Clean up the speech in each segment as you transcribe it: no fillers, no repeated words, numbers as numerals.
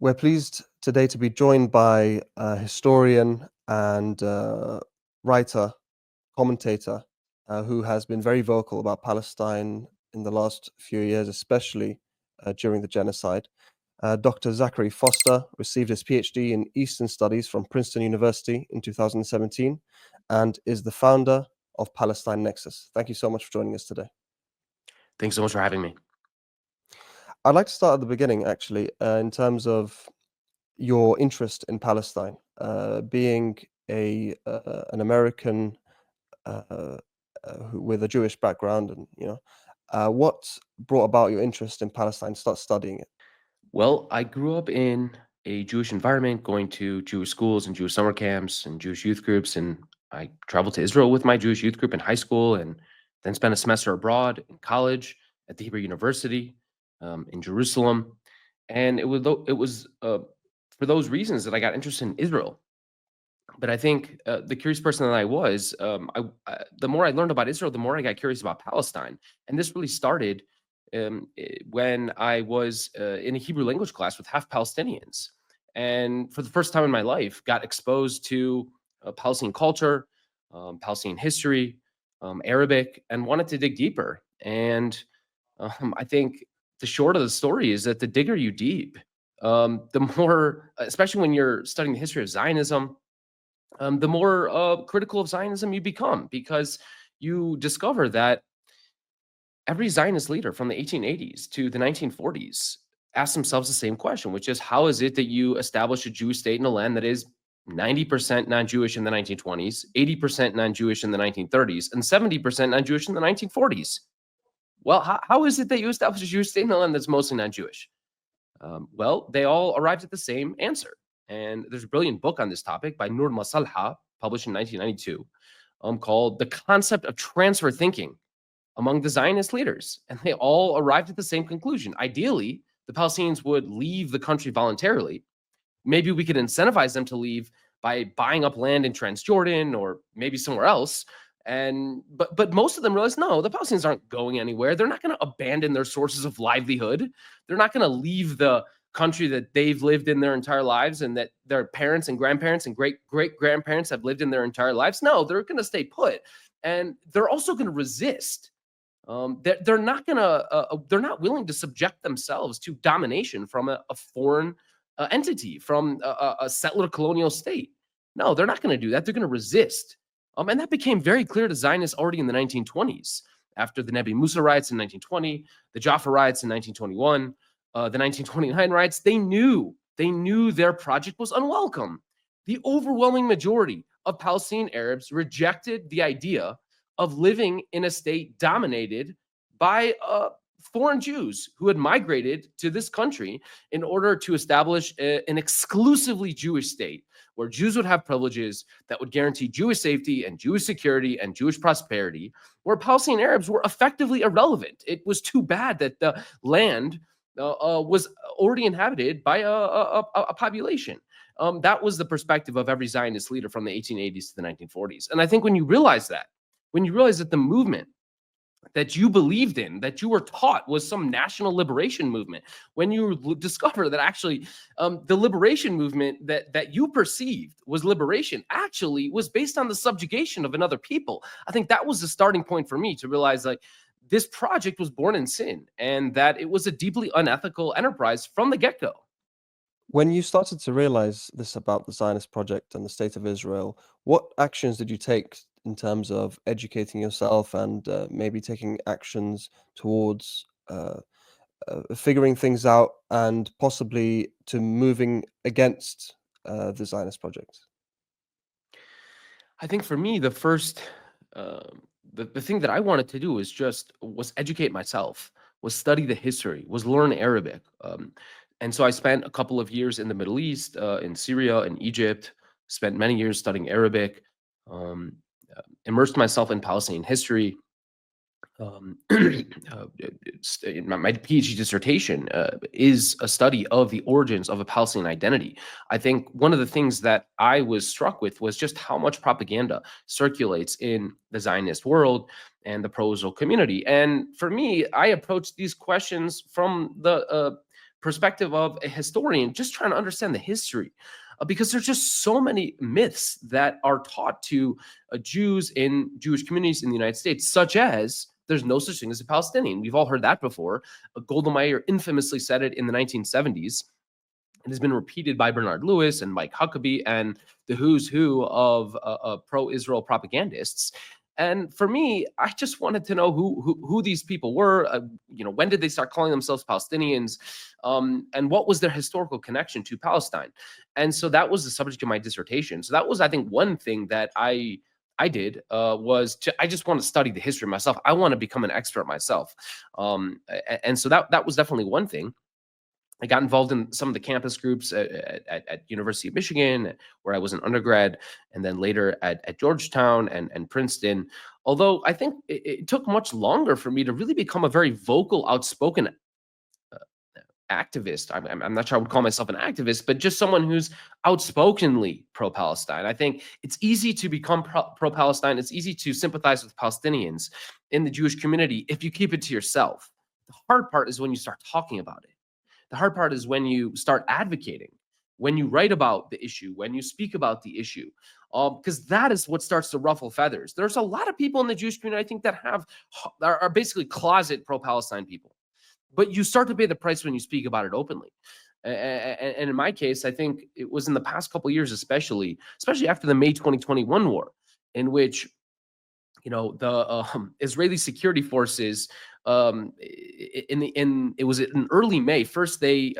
We're pleased today to be joined by a historian and writer, commentator, who has been very vocal about Palestine in the last few years, especially during the genocide. Dr. Zachary Foster received his PhD in Eastern Studies from Princeton University in 2017 and is the founder of Palestine Nexus. Thank you so much for joining us today. Thanks so much for having me. I'd like to start at the beginning, actually, in terms of your interest in Palestine, being an American uh, with a Jewish background, and what brought about your interest in Palestine? Start studying it. Well, I grew up in a Jewish environment, going to Jewish schools and Jewish summer camps and Jewish youth groups. And I traveled to Israel with my Jewish youth group in high school and then spent a semester abroad in college at the Hebrew University in Jerusalem. And it was for those reasons that I got interested in Israel. But I think the curious person that I was, the more I learned about Israel, the more I got curious about Palestine. And this really started when I was in a Hebrew language class with half Palestinians. And for the first time in my life, got exposed to Palestinian culture, Palestinian history, Arabic, and wanted to dig deeper. And I think the short of the story is that the digger you deep, the more, especially when you're studying the history of Zionism, the more critical of Zionism you become, because you discover that every Zionist leader from the 1880s to the 1940s asked themselves the same question, which is, how is it that you establish a Jewish state in a land that is 90% non-Jewish in the 1920s, 80% non-Jewish in the 1930s, and 70% non-Jewish in the 1940s? Well, how is it that you establish a Jewish state in a land that's mostly non-Jewish? Well, they all arrived at the same answer. And there's a brilliant book on this topic by Nur Masalha, published in 1992, called The Concept of Transfer Thinking among the Zionist leaders. And they all arrived at the same conclusion. Ideally, the Palestinians would leave the country voluntarily. Maybe we could incentivize them to leave by buying up land in Transjordan or maybe somewhere else. But most of them realize, no, the Palestinians aren't going anywhere. They're not going to abandon their sources of livelihood. They're not going to leave the country that they've lived in their entire lives and that their parents and grandparents and great grandparents have lived in their entire lives. No, they're going to stay put, and they're also going to resist. They're not willing to subject themselves to domination from a foreign entity, from a settler colonial state. No, they're not going to do that. They're going to resist. And that became very clear to Zionists already in the 1920s, after the Nebi Musa riots in 1920, the Jaffa riots in 1921, the 1929 riots. They knew their project was unwelcome. The overwhelming majority of Palestinian Arabs rejected the idea of living in a state dominated by foreign Jews who had migrated to this country in order to establish an exclusively Jewish state where Jews would have privileges that would guarantee Jewish safety and Jewish security and Jewish prosperity, where Palestinian Arabs were effectively irrelevant. It was too bad that the land was already inhabited by a population. That was the perspective of every Zionist leader from the 1880s to the 1940s. And I think when you realize that the movement that you believed in, that you were taught was some national liberation movement, when you discover that actually the liberation movement that you perceived was liberation actually was based on the subjugation of another people, I think that was the starting point for me to realize, like, this project was born in sin and that it was a deeply unethical enterprise from the get-go. When you started to realize this about the Zionist project and the state of Israel, what actions did you take in terms of educating yourself and maybe taking actions towards figuring things out and possibly to moving against the Zionist project? I think for me, the first, the thing that I wanted to do was educate myself, was study the history, was learn Arabic. And so I spent a couple of years in the Middle East, in Syria and Egypt, spent many years studying Arabic, um, immersed myself in Palestinian history. My PhD dissertation is a study of the origins of a Palestinian identity. I think one of the things that I was struck with was just how much propaganda circulates in the Zionist world and the pro-Israel community. And for me, I approached these questions from the perspective of a historian, just trying to understand the history, because there's just so many myths that are taught to Jews in Jewish communities in the United States, such as there's no such thing as a Palestinian. We've all heard that before. Golda Meir infamously said it in the 1970s. It has been repeated by Bernard Lewis and Mike Huckabee and the who's who of pro-Israel propagandists. And for me, I just wanted to know who these people were. When did they start calling themselves Palestinians, and what was their historical connection to Palestine? And so that was the subject of my dissertation. So that was, I think, one thing that I did I just want to study the history myself. I want to become an expert myself, and so that was definitely one thing. I got involved in some of the campus groups at University of Michigan, where I was an undergrad, and then later at Georgetown and Princeton. Although I think it took much longer for me to really become a very vocal, outspoken activist. I'm not sure I would call myself an activist, but just someone who's outspokenly pro-Palestine. I think it's easy to become pro-Palestine. It's easy to sympathize with Palestinians in the Jewish community if you keep it to yourself. The hard part is when you start talking about it. The hard part is when you start advocating, when you write about the issue, when you speak about the issue, because that is what starts to ruffle feathers. There's a lot of people in the Jewish community, I think, that are basically closet pro-Palestine people. But you start to pay the price when you speak about it openly. And in my case, I think it was in the past couple of years, especially after the May 2021 war, in which the Israeli security forces, it was in early May. First, they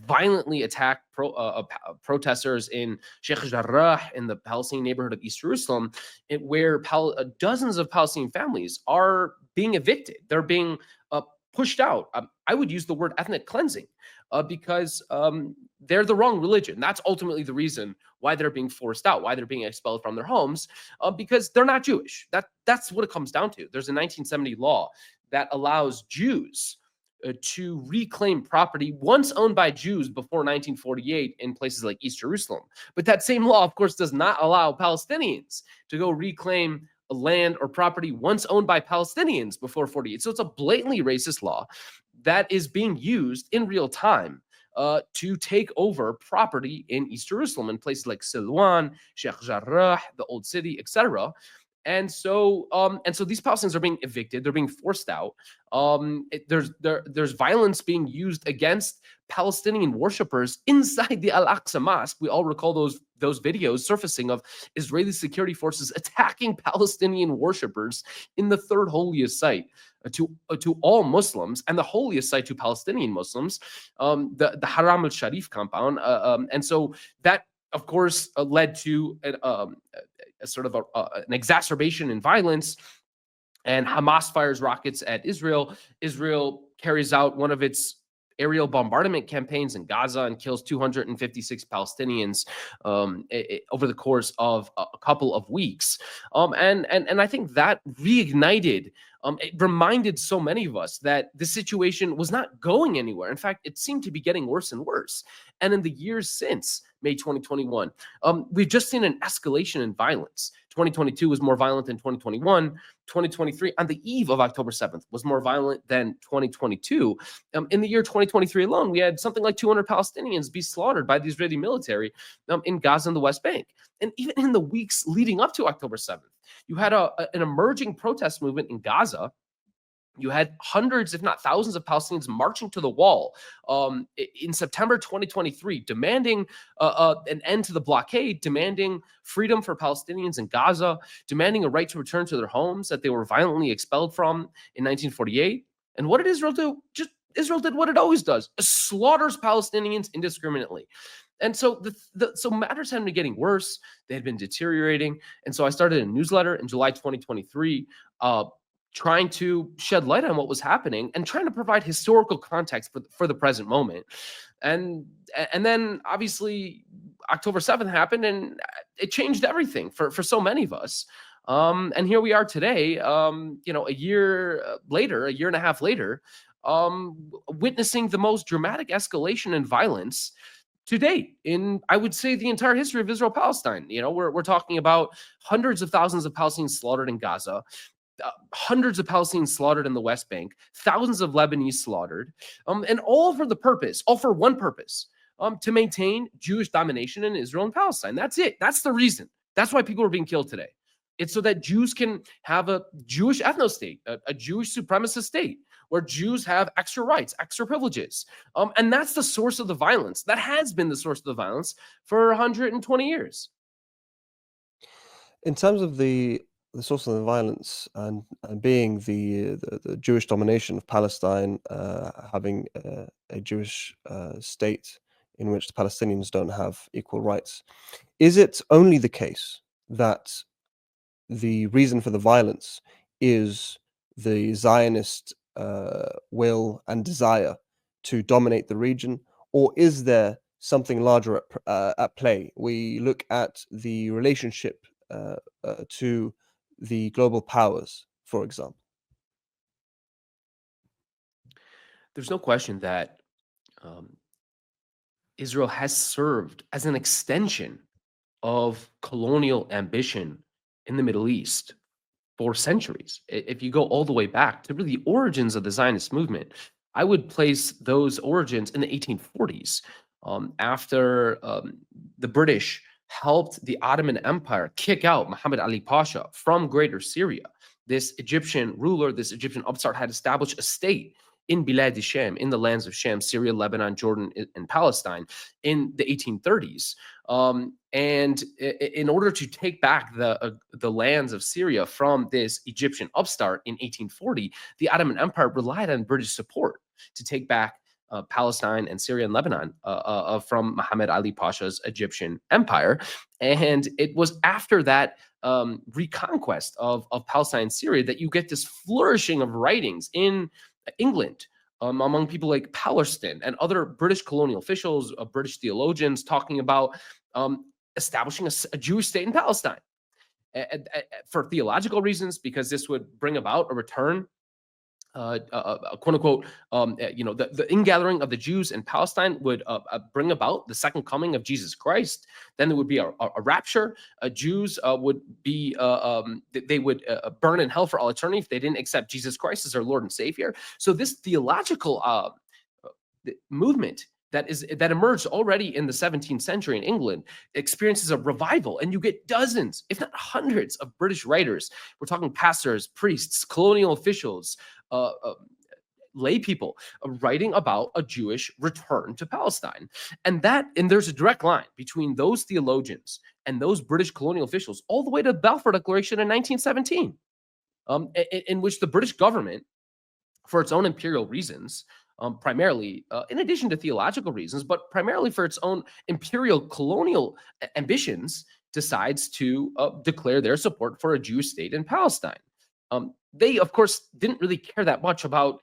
violently attacked protesters in Sheikh Jarrah in the Palestinian neighborhood of East Jerusalem, where dozens of Palestinian families are being evicted. They're being pushed out. I would use the word ethnic cleansing, because they're the wrong religion. That's ultimately the reason why they're being forced out, why they're being expelled from their homes, because they're not Jewish. That's what it comes down to. There's a 1970 law that allows Jews to reclaim property once owned by Jews before 1948 in places like East Jerusalem. But that same law, of course, does not allow Palestinians to go reclaim land or property once owned by Palestinians before 48. So it's a blatantly racist law that is being used in real time to take over property in East Jerusalem in places like Silwan, Sheikh Jarrah, the Old City, etc. And so these Palestinians are being evicted. They're being forced out. There's violence being used against Palestinian worshippers inside the Al-Aqsa Mosque. We all recall those videos surfacing of Israeli security forces attacking Palestinian worshippers in the third holiest site to all Muslims, and the holiest site to Palestinian Muslims, the Haram al-Sharif compound. And so that, of course, led to a sort of an exacerbation in violence. And Hamas fires rockets at Israel. Israel carries out one of its aerial bombardment campaigns in Gaza and kills 256 Palestinians over the course of a couple of weeks. And I think that reignited, it reminded so many of us that the situation was not going anywhere. In fact, it seemed to be getting worse and worse. And in the years since May 2021, we've just seen an escalation in violence. 2022 was more violent than 2021. 2023, on the eve of October 7th, was more violent than 2022. In the year 2023 alone, we had something like 200 Palestinians be slaughtered by the Israeli military in Gaza and the West Bank. And even in the weeks leading up to October 7th, you had an emerging protest movement in Gaza. You had hundreds, if not thousands, of Palestinians marching to the wall in September 2023, demanding an end to the blockade, demanding freedom for Palestinians in Gaza, demanding a right to return to their homes that they were violently expelled from in 1948. And what did Israel do? Israel did what it always does: it slaughters Palestinians indiscriminately. And so so matters had been getting worse. They had been deteriorating. And so I started a newsletter in July 2023, trying to shed light on what was happening and trying to provide historical context for the present moment. And then obviously October 7th happened, and it changed everything for so many of us. And here we are today, a year later, a year and a half later, witnessing the most dramatic escalation in violence to date in, I would say, the entire history of Israel-Palestine. We're talking about hundreds of thousands of Palestinians slaughtered in Gaza, hundreds of Palestinians slaughtered in the West Bank, thousands of Lebanese slaughtered, and all for the purpose, all for one purpose, to maintain Jewish domination in Israel and Palestine. That's it. That's the reason. That's why people are being killed today. It's so that Jews can have a Jewish ethno state, a Jewish supremacist state, where Jews have extra rights, extra privileges. And that's the source of the violence. That has been the source of the violence for 120 years. In terms of the source of the violence and being the Jewish domination of Palestine, having a Jewish state in which the Palestinians don't have equal rights, is it only the case that the reason for the violence is the Zionist will and desire to dominate the region, or is there something larger at play? We look at the relationship to the global powers, for example. There's no question that um, Israel has served as an extension of colonial ambition in the Middle East for centuries. If you go all the way back to really the origins of the Zionist movement, I would place those origins in the 1840s, after the British helped the Ottoman Empire kick out Muhammad Ali Pasha from Greater Syria. This Egyptian ruler, this Egyptian upstart, had established a state in Bilad Sham, in the lands of Sham, Syria, Lebanon, Jordan, and Palestine in the 1830s. And in order to take back the lands of Syria from this Egyptian upstart in 1840, the Ottoman Empire relied on British support to take back Palestine and Syria and Lebanon from Muhammad Ali Pasha's Egyptian empire. And it was after that reconquest of Palestine and Syria that you get this flourishing of writings in England, among people like Palmerston and other British colonial officials, British theologians, talking about establishing a Jewish state in Palestine for theological reasons, because this would bring about a return, quote unquote, the ingathering of the Jews in Palestine would bring about the second coming of Jesus Christ. Then there would be a rapture. Jews would be, they would burn in hell for all eternity if they didn't accept Jesus Christ as their Lord and Savior. So this theological movement that emerged already in the 17th century in England experiences a revival, and you get dozens, if not hundreds, of British writers. We're talking pastors, priests, colonial officials, lay people writing about a Jewish return to Palestine. And there's a direct line between those theologians and those British colonial officials all the way to the Balfour Declaration in 1917, in which the British government, for its own imperial reasons, primarily, in addition to theological reasons, but primarily for its own imperial colonial ambitions, decides to declare their support for a Jewish state in Palestine. They, of course, didn't really care that much about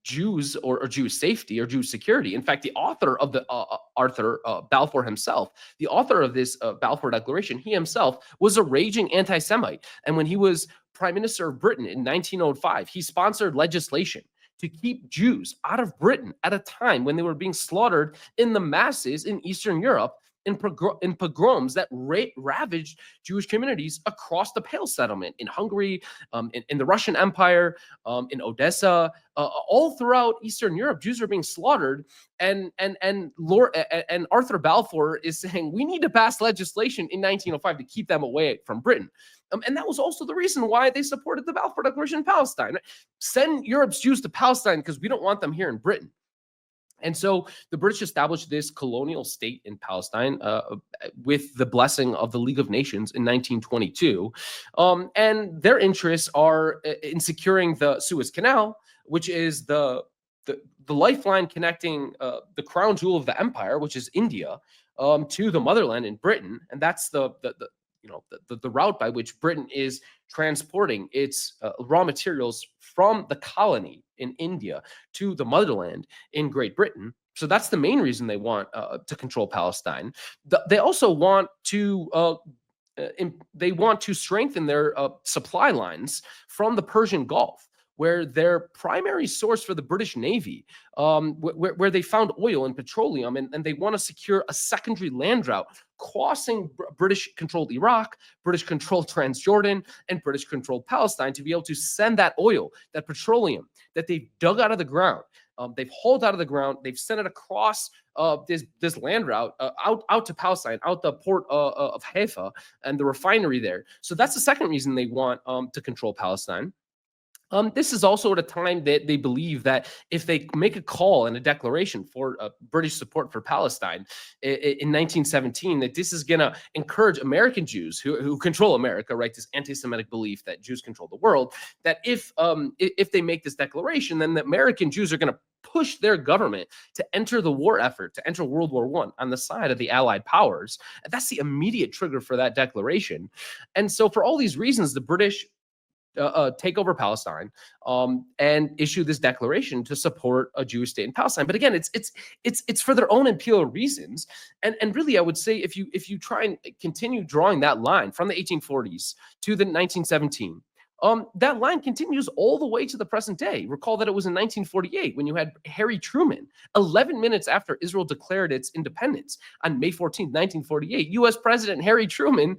Jews or Jewish safety or Jewish security. In fact, the author of the Arthur Balfour himself, the author of this Balfour Declaration, he himself was a raging anti-Semite. And when he was Prime Minister of Britain in 1905, he sponsored legislation to keep Jews out of Britain at a time when they were being slaughtered in the masses in Eastern Europe in pogroms that ravaged Jewish communities across the Pale settlement, in Hungary, in the Russian Empire, in Odessa, all throughout Eastern Europe. Jews are being slaughtered, and Arthur Balfour is saying we need to pass legislation in 1905 to keep them away from Britain. And that was also the reason why they supported the Balfour Declaration in Palestine. Right? Send Europe's Jews to Palestine because we don't want them here in Britain. And so the British established this colonial state in Palestine with the blessing of the League of Nations in 1922. And their interests are in securing the Suez Canal, which is the lifeline connecting the crown jewel of the empire, which is India, to the motherland in Britain. And that's the route by which Britain is transporting its raw materials from the colony in India to the motherland in Great Britain. So that's the main reason they want to control Palestine. They also want to strengthen their supply lines from the Persian Gulf, where their primary source for the British Navy, where they found oil and petroleum, and they want to secure a secondary land route crossing British-controlled Iraq, British-controlled Transjordan, and British-controlled Palestine to be able to send that oil, that petroleum that they've dug out of the ground. They've hauled out of the ground. They've sent it across this land route out to Palestine, out the port of Haifa and the refinery there. So that's the second reason they want to control Palestine. This is also at a time that they believe that if they make a call and a declaration for British support for Palestine in 1917, that this is going to encourage American Jews who control America, right? This anti-Semitic belief that Jews control the world. That if they make this declaration, then the American Jews are going to push their government to enter the war effort, to enter World War I on the side of the Allied powers. And that's the immediate trigger for that declaration. And so, for all these reasons, the British take over Palestine and issue this declaration to support a Jewish state in Palestine. But again, it's for their own imperial reasons. And really, I would say if you try and continue drawing that line from the 1840s to the 1917. That line continues all the way to the present day. Recall that it was in 1948 when you had Harry Truman, 11 minutes after Israel declared its independence on May 14th, 1948. U.S. President Harry Truman,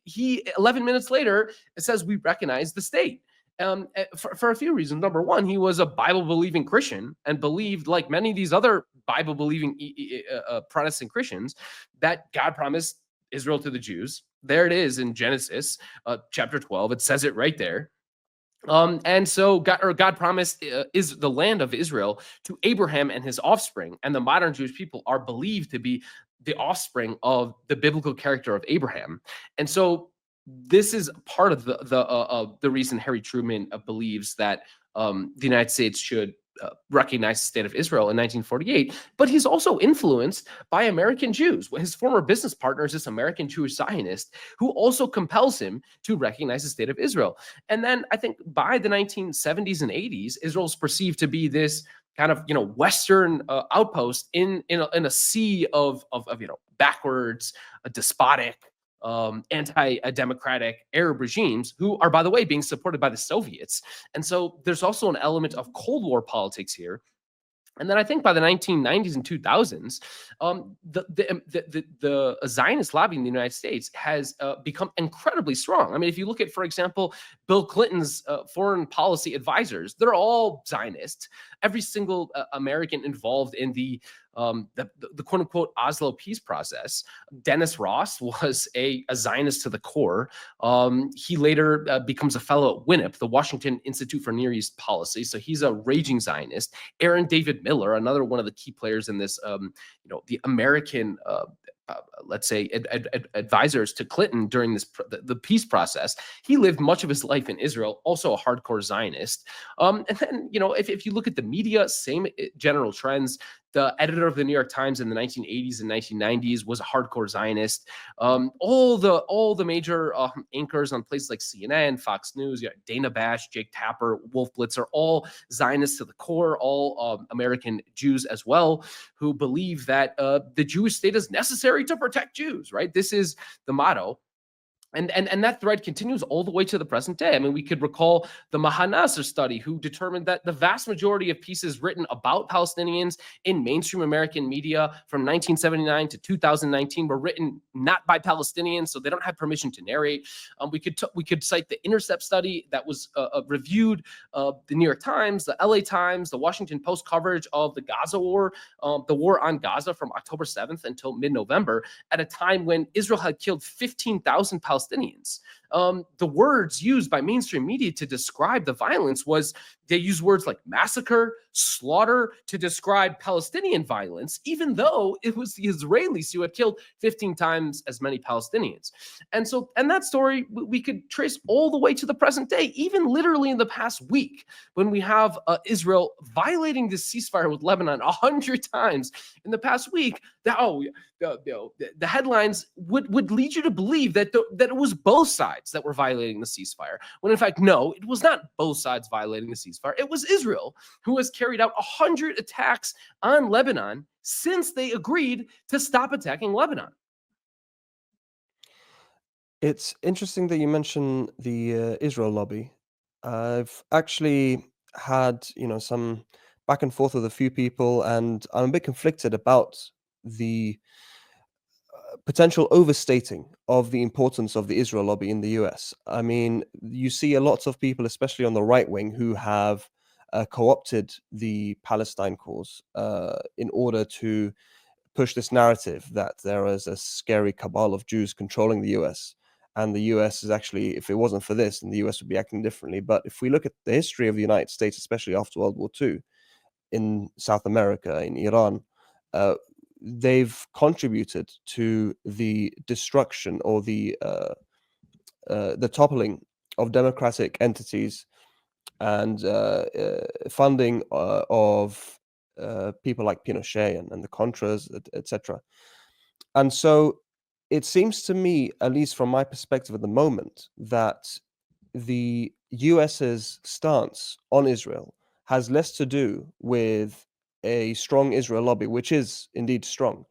he 11 minutes later says we recognize the state. For a few reasons. Number one, he was a Bible-believing Christian and believed, like many of these other Bible-believing Protestant Christians, that God promised Israel to the Jews. There it is in Genesis chapter 12. It says it right there. And so God promised is the land of Israel to Abraham and his offspring. And the modern Jewish people are believed to be the offspring of the biblical character of Abraham. And so this is part of the reason Harry Truman believes that the United States should recognized the state of Israel in 1948, but he's also influenced by American Jews. His former business partner is this American Jewish Zionist who also compels him to recognize the state of Israel. And then I think by the 1970s and 80s, Israel is perceived to be this kind of Western outpost in a sea of backwards, despotic, anti-democratic Arab regimes who are, by the way, being supported by the Soviets. And so there's also an element of Cold War politics here. And then I think by the 1990s and 2000s, the Zionist lobby in the United States has become incredibly strong. I mean, if you look at, for example, Bill Clinton's foreign policy advisors, they're all Zionists. Every single American involved in the quote unquote Oslo peace process. Dennis Ross was a Zionist to the core. He later becomes a fellow at WINIP, the Washington Institute for Near East Policy. So he's a raging Zionist. Aaron David Miller, another one of the key players in this, the American let's say, advisors to Clinton during the peace process. He lived much of his life in Israel, also a hardcore Zionist. And then, if you look at the media, same general trends. The editor of the New York Times in the 1980s and 1990s was a hardcore Zionist. All the major anchors on places like CNN, Fox News, Dana Bash, Jake Tapper, Wolf Blitzer, all Zionists to the core, all American Jews as well, who believe that the Jewish state is necessary to protect Jews, right? This is the motto. And that thread continues all the way to the present day. I mean, we could recall the Mahanasser study, who determined that the vast majority of pieces written about Palestinians in mainstream American media from 1979 to 2019 were written not by Palestinians, so they don't have permission to narrate. We could cite the Intercept study that was reviewed, the New York Times, the LA Times, the Washington Post coverage of the Gaza war, the war on Gaza from October 7th until mid-November, at a time when Israel had killed 15,000 Palestinians. The words used by mainstream media to describe the violence they use words like massacre, slaughter to describe Palestinian violence, even though it was the Israelis who had killed 15 times as many Palestinians. And that story we could trace all the way to the present day, even literally in the past week, when we have Israel violating the ceasefire with Lebanon 100 times in the past week. The headlines would lead you to believe that it was both sides that were violating the ceasefire, when in fact, no, it was not both sides violating the ceasefire. It was Israel who has carried out 100 attacks on Lebanon since they agreed to stop attacking Lebanon. It's interesting that you mention the Israel lobby. I've actually had, some back and forth with a few people, and I'm a bit conflicted about the potential overstating of the importance of the Israel lobby in the US. I mean, you see a lot of people, especially on the right wing, who have co-opted the Palestine cause in order to push this narrative that there is a scary cabal of Jews controlling the US. And the US is actually, if it wasn't for this, then the US would be acting differently. But if we look at the history of the United States, especially after World War II, in South America, in Iran, uh, they've contributed to the destruction or the toppling of democratic entities and funding of people like Pinochet and the Contras, etc. And so it seems to me, at least from my perspective at the moment, that the US's stance on Israel has less to do with a strong Israel lobby, which is indeed strong,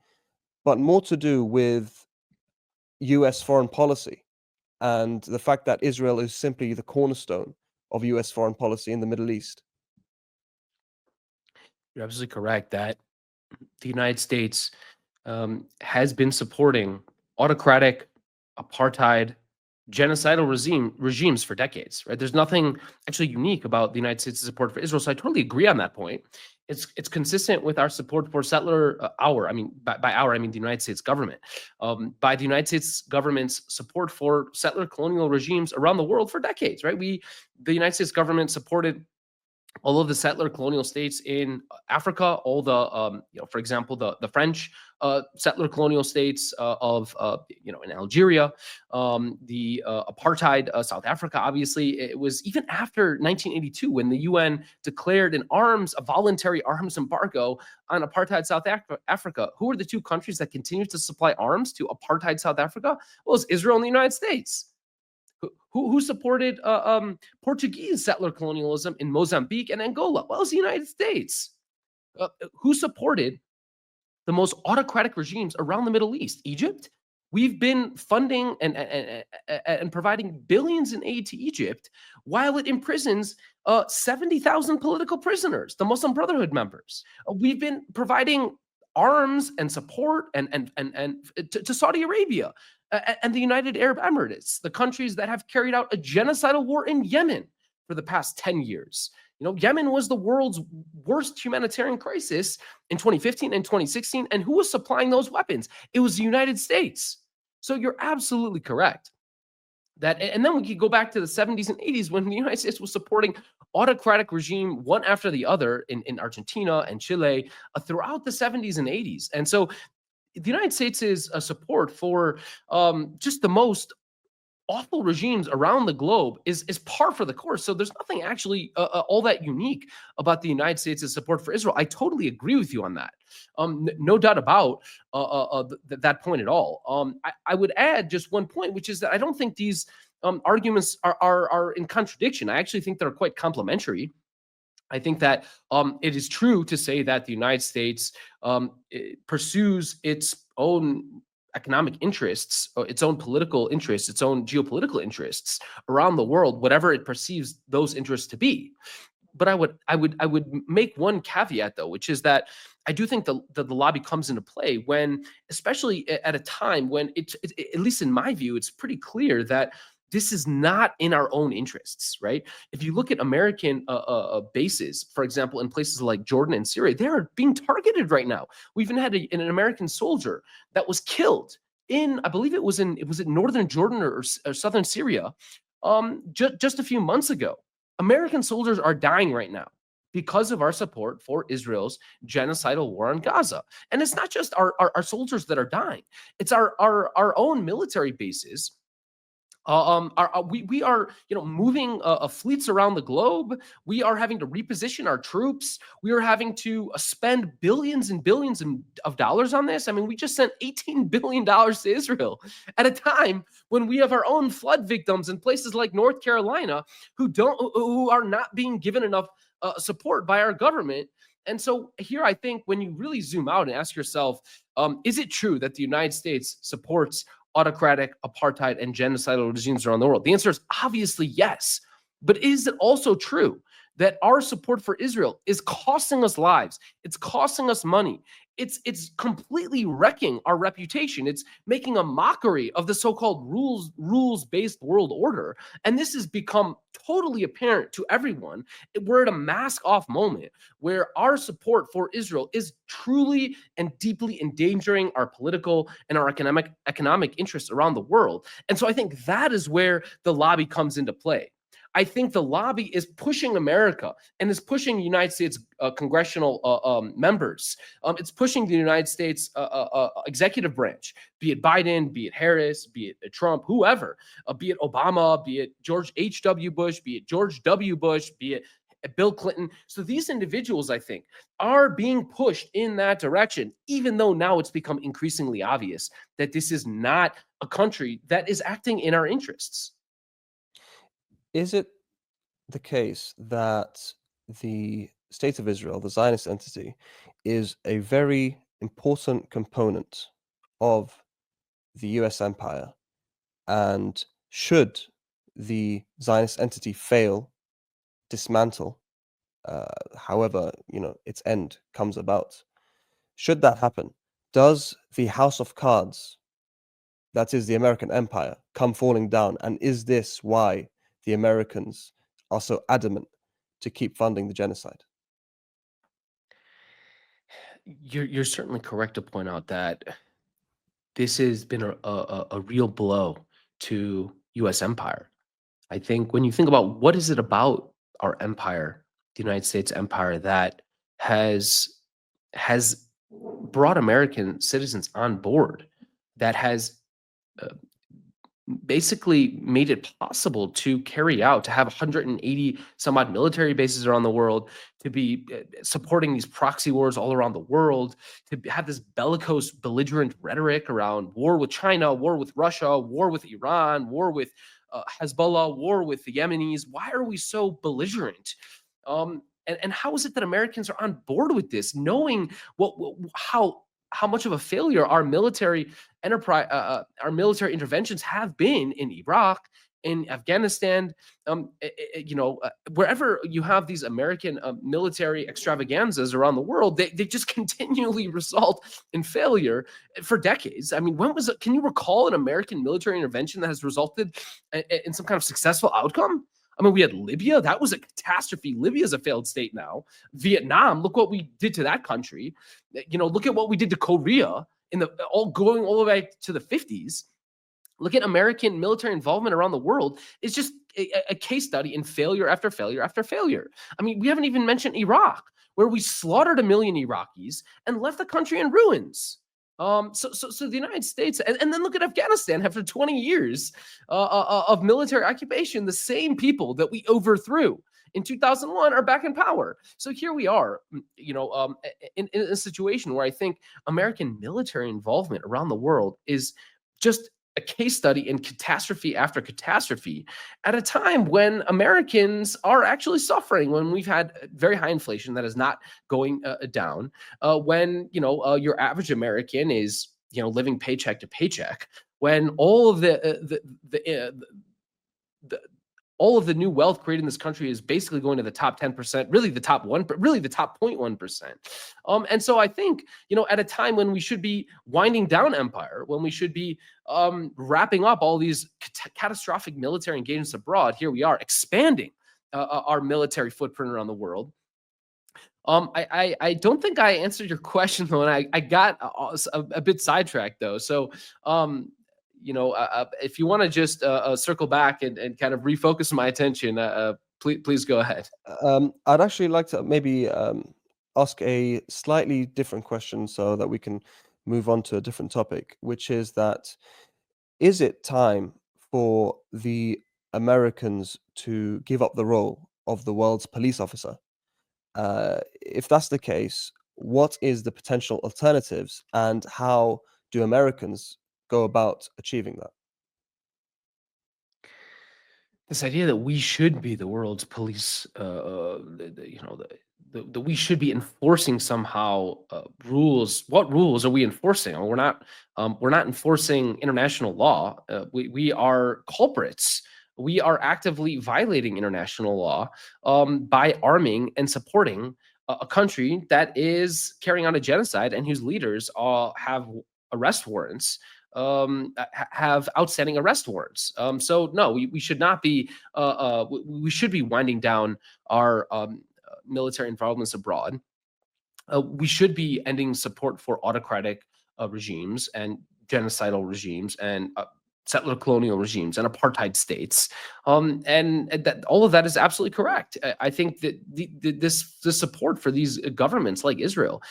but more to do with US foreign policy and the fact that Israel is simply the cornerstone of US foreign policy in the Middle East. You're absolutely correct that the United States has been supporting autocratic, apartheid, genocidal regimes for decades. Right? There's nothing actually unique about the United States' support for Israel. So I totally agree on that point. It's consistent with our support for settler our. I mean, by our, I mean the United States government. By the United States government's support for settler colonial regimes around the world for decades. Right? The United States government supported all of the settler colonial states in Africa, all the, for example, the French settler colonial states in Algeria, the apartheid South Africa. Obviously, it was even after 1982 when the UN declared a voluntary arms embargo on apartheid South Africa. Who are the two countries that continue to supply arms to apartheid South Africa? Well, it's Israel and the United States. Who supported Portuguese settler colonialism in Mozambique and Angola? Well, it's the United States. Who supported the most autocratic regimes around the Middle East? Egypt. We've been funding and providing billions in aid to Egypt while it imprisons 70,000 political prisoners, the Muslim Brotherhood members. We've been providing arms and support and to Saudi Arabia and the United Arab Emirates, the countries that have carried out a genocidal war in Yemen for the past 10 years. Yemen was the world's worst humanitarian crisis in 2015 and 2016. And who was supplying those weapons? It was the United States. So you're absolutely correct. And then we could go back to the 70s and 80s when the United States was supporting autocratic regime one after the other in Argentina and Chile throughout the 70s and 80s. And so the United States' support for just the most awful regimes around the globe is par for the course. So there's nothing actually all that unique about the United States' support for Israel. I totally agree with you on that. No doubt about that point at all. I would add just one point, which is that I don't think these arguments are in contradiction. I actually think they're quite complementary. I think that it is true to say that the United States pursues its own economic interests, its own political interests, its own geopolitical interests around the world, whatever it perceives those interests to be. But I would make one caveat though, which is that I do think the lobby comes into play when, especially at a time when it's at least in my view, it's pretty clear that this is not in our own interests, right? If you look at American bases, for example, in places like Jordan and Syria, they are being targeted right now. We even had an American soldier that was killed in, I believe it was in northern Jordan or southern Syria, just a few months ago. American soldiers are dying right now because of our support for Israel's genocidal war on Gaza. And it's not just our soldiers that are dying; it's our own military bases. We are moving fleets around the globe. We are having to reposition our troops. We are having to spend billions and billions of dollars on this. I mean, we just sent $18 billion to Israel at a time when we have our own flood victims in places like North Carolina who are not being given enough support by our government. And so here, I think when you really zoom out and ask yourself, is it true that the United States supports autocratic, apartheid, and genocidal regimes around the world? The answer is obviously yes. But is it also true that our support for Israel is costing us lives? It's costing us money. It's completely wrecking our reputation. It's making a mockery of the so-called rules-based world order. And this has become totally apparent to everyone. We're at a mask-off moment where our support for Israel is truly and deeply endangering our political and our economic interests around the world. And so I think that is where the lobby comes into play. I think the lobby is pushing America and is pushing United States congressional members. It's pushing the United States executive branch, be it Biden, be it Harris, be it Trump, whoever, be it Obama, be it George H.W. Bush, be it George W. Bush, be it Bill Clinton. So these individuals, I think, are being pushed in that direction, even though now it's become increasingly obvious that this is not a country that is acting in our interests. Is it the case that the State of Israel, the Zionist entity, is a very important component of the US empire? And should the Zionist entity fail, dismantle, however, its end comes about, should that happen, does the house of cards, that is the American empire, come falling down? And is this why the Americans are so adamant to keep funding the genocide? You're certainly correct to point out that this has been a real blow to U.S. empire. I think when you think about what is it about our empire, the United States empire, that has has brought American citizens on board, that has uh, basically made it possible to carry out, to have 180 some odd military bases around the world, to be supporting these proxy wars all around the world, to have this bellicose, belligerent rhetoric around war with China, war with Russia, war with Iran, war with Hezbollah, war with the Yemenis. Why are we so belligerent? And how is it that Americans are on board with this, knowing how much of a failure our military enterprise, our military interventions have been in Iraq, in Afghanistan, wherever you have these American military extravaganzas around the world, they just continually result in failure for decades. I mean, when was it? Can you recall an American military intervention that has resulted in some kind of successful outcome? I mean, we had Libya. That was a catastrophe. Libya is a failed state now. Vietnam, look what we did to that country. Look at what we did to Korea going all the way to the 50s. Look at American military involvement around the world. It's just a case study in failure after failure after failure. I mean, we haven't even mentioned Iraq, where we slaughtered 1 million Iraqis and left the country in ruins. So the United States, and then look at Afghanistan. After 20 years of military occupation, the same people that we overthrew in 2001 are back in power. So here we are, in a situation where I think American military involvement around the world is just a case study in catastrophe after catastrophe, at a time when Americans are actually suffering, when we've had very high inflation that is not going down, when your average American is living paycheck to paycheck, when all of the all of the new wealth created in this country is basically going to the top 10%, really the top 1%, really the top 0.1%. And so I think, at a time when we should be winding down empire, when we should be wrapping up all these catastrophic military engagements abroad, here we are expanding our military footprint around the world. I don't think I answered your question though, and I got a bit sidetracked though. So if you want to just circle back and kind of refocus my attention, please go ahead. I'd actually like to maybe ask a slightly different question so that we can move on to a different topic, which is that, is it time for the Americans to give up the role of the world's police officer? If that's the case, what is the potential alternatives, and how do Americans go about achieving that? This idea that we should be the world's police, that we should be enforcing somehow rules. What rules are we enforcing? I mean, we're not enforcing international law. We are culprits we are actively violating international law by arming and supporting a country that is carrying on a genocide and whose leaders have arrest warrants, have outstanding arrest warrants. So no, we should not be. We should be winding down our military involvements abroad. We should be ending support for autocratic regimes and genocidal regimes and settler colonial regimes and apartheid states. And that all of that is absolutely correct. I think that this support for these governments like Israel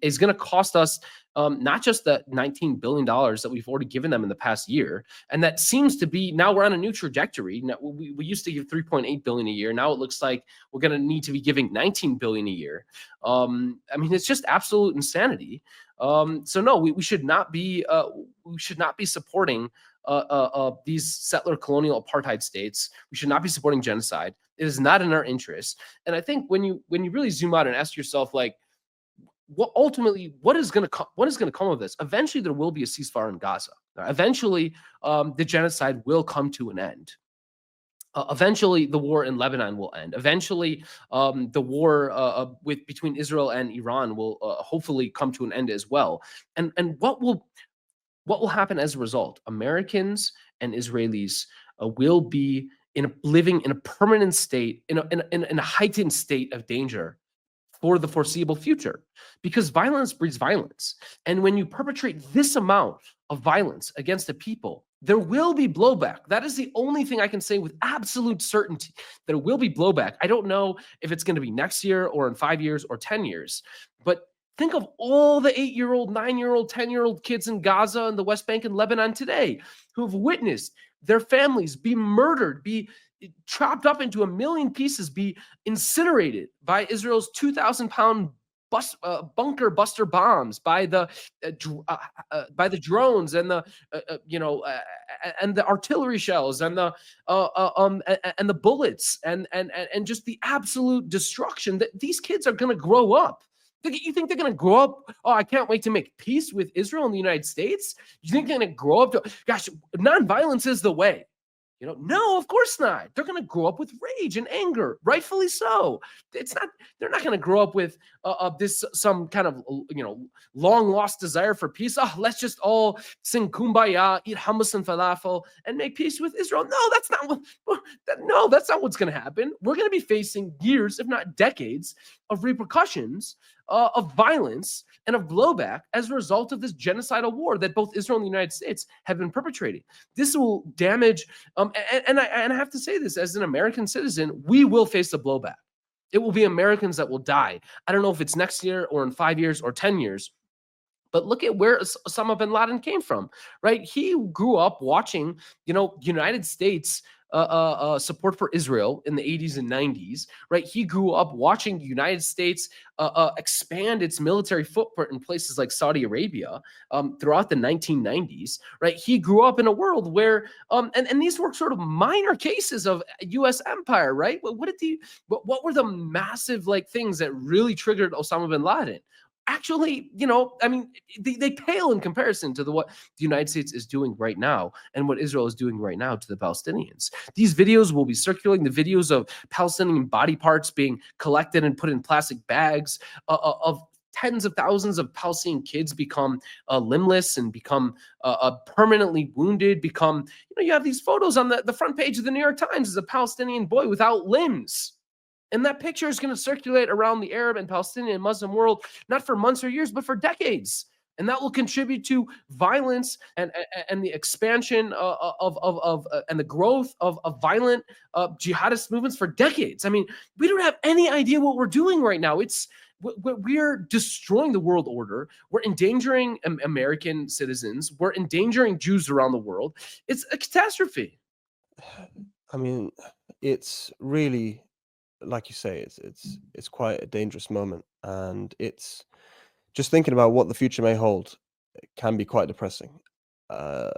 is going to cost us not just the $19 billion that we've already given them in the past year, and that seems to be now we're on a new trajectory. Now, we used to give 3.8 billion a year. Now it looks like we're going to need to be giving 19 billion a year. I mean, it's just absolute insanity. So no, we should not be supporting these settler colonial apartheid states. We should not be supporting genocide. It is not in our interest. And I think when you really zoom out and ask yourself, like, what is going to come of this? Eventually, there will be a ceasefire in Gaza. Eventually, the genocide will come to an end. Eventually, the war in Lebanon will end. Eventually, the war between Israel and Iran will hopefully come to an end as well. And what will happen as a result? Americans and Israelis will be living in a permanent state, in a heightened state of danger for the foreseeable future, because violence breeds violence. And when you perpetrate this amount of violence against a people, there will be blowback. That is the only thing I can say with absolute certainty, that there will be blowback. I don't know if it's going to be next year or in 5 years or 10 years, but think of all the 8-year-old, 9-year-old, 10-year-old kids in Gaza and the West Bank and Lebanon today who have witnessed their families be murdered, be chopped up into a million pieces, be incinerated by Israel's 2,000-pound bunker buster bombs, by the drones and the and the artillery shells and the bullets and just the absolute destruction. That these kids are going to grow up. You think they're going to grow up? Oh, I can't wait to make peace with Israel and the United States. You think they're going to grow up to, gosh, nonviolence is the way? No, of course not. They're going to grow up with rage and anger, rightfully so. It's not. They're not going to grow up with some kind of long lost desire for peace. Oh, let's just all sing kumbaya, eat hummus and falafel, and make peace with Israel. No, that's not what. No, that's not what's going to happen. We're going to be facing years, if not decades, of repercussions, of violence and of blowback as a result of this genocidal war that both Israel and the United States have been perpetrating. This will damage, and I have to say this as an American citizen, we will face a blowback. It will be Americans that will die. I don't know if it's next year or in 5 years or 10 years, but look at where Osama bin Laden came from, right? He grew up watching, United States support for Israel in the 80s and 90s, right? He grew up watching the United States expand its military footprint in places like Saudi Arabia throughout the 1990s, right? He grew up in a world where, and these were sort of minor cases of U.S. empire, right? What were the massive things that really triggered Osama bin Laden? Actually, I mean, they pale in comparison to what the United States is doing right now and what Israel is doing right now to the Palestinians. These videos will be circulating, the videos of Palestinian body parts being collected and put in plastic bags, of tens of thousands of Palestinian kids become limbless and become permanently wounded, you have these photos on the front page of the New York Times as a Palestinian boy without limbs. And that picture is going to circulate around the Arab and Palestinian and Muslim world, not for months or years, but for decades. And that will contribute to violence and the expansion and the growth of violent jihadist movements for decades. I mean, we don't have any idea what we're doing right now. We're destroying the world order. We're endangering American citizens. We're endangering Jews around the world. It's a catastrophe. I mean, it's really, like you say, it's quite a dangerous moment, and it's just thinking about what the future may hold. It can be quite depressing. Uh,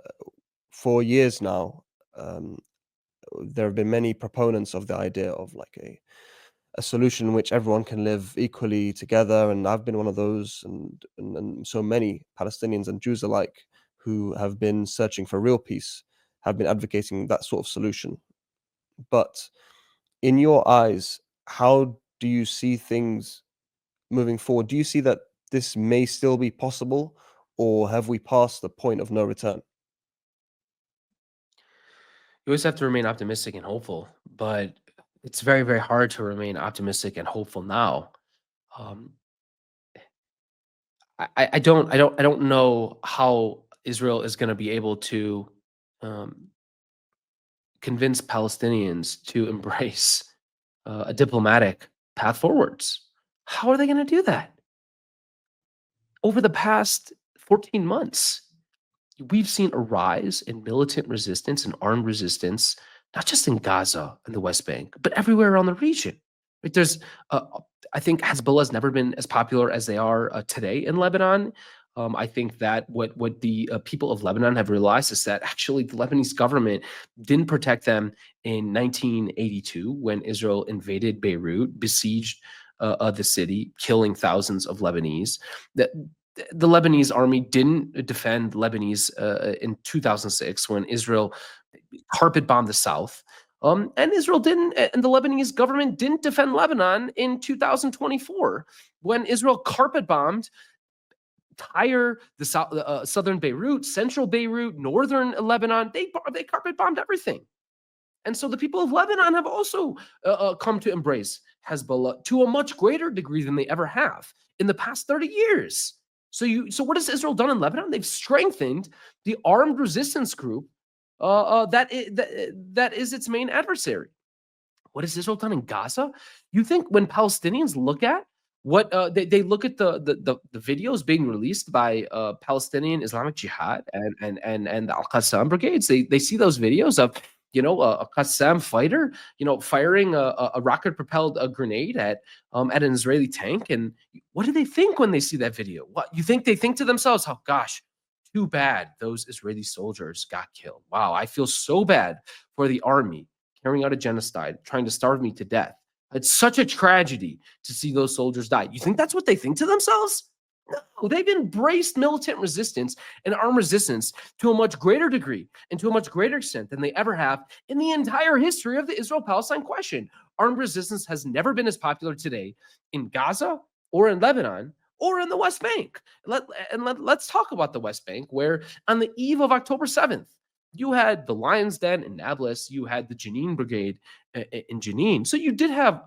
for years now, there have been many proponents of the idea of a solution in which everyone can live equally together, and I've been one of those, and so many Palestinians and Jews alike who have been searching for real peace have been advocating that sort of solution. But in your eyes, how do you see things moving forward? Do you see that this may still be possible, or have we passed the point of no return? You always have to remain optimistic and hopeful, but it's very, very hard to remain optimistic and hopeful now. Um, I don't know how Israel is going to be able to um, convince Palestinians to embrace a diplomatic path forwards. How are they going to do that? Over the past 14 months, we've seen a rise in militant resistance and armed resistance, not just in Gaza and the West Bank, but everywhere around the region. Right? I think Hezbollah has never been as popular as they are today in Lebanon. I think that what the people of Lebanon have realized is that actually the Lebanese government didn't protect them in 1982 when Israel invaded Beirut, besieged the city, killing thousands of Lebanese. That the Lebanese army didn't defend Lebanese in 2006 when Israel carpet bombed the south. And Israel didn't, and the Lebanese government didn't defend Lebanon in 2024 when Israel carpet bombed southern Beirut, central Beirut, northern Lebanon. They carpet bombed everything. And so the people of Lebanon have also come to embrace Hezbollah to a much greater degree than they ever have in the past 30 years. So what has Israel done in Lebanon? They've strengthened the armed resistance group that is its main adversary. What has Israel done in Gaza? You think when Palestinians look at what they look at the videos being released by Palestinian Islamic Jihad and the Al Qassam brigades, they see those videos of a Qassam fighter firing a rocket propelled grenade at an Israeli tank, and what do they think when they see that video? What you think they think to themselves? Oh gosh, too bad those Israeli soldiers got killed. Wow, I feel so bad for the army carrying out a genocide, trying to starve me to death. It's such a tragedy to see those soldiers die. You think that's what they think to themselves? No, they've embraced militant resistance and armed resistance to a much greater degree and to a much greater extent than they ever have in the entire history of the Israel-Palestine question. Armed resistance has never been as popular today in Gaza or in Lebanon or in the West Bank. Let's talk about the West Bank, where on the eve of October 7th, you had the Lions Den in Nablus, you had the Jenin Brigade in Jenin. So you did have,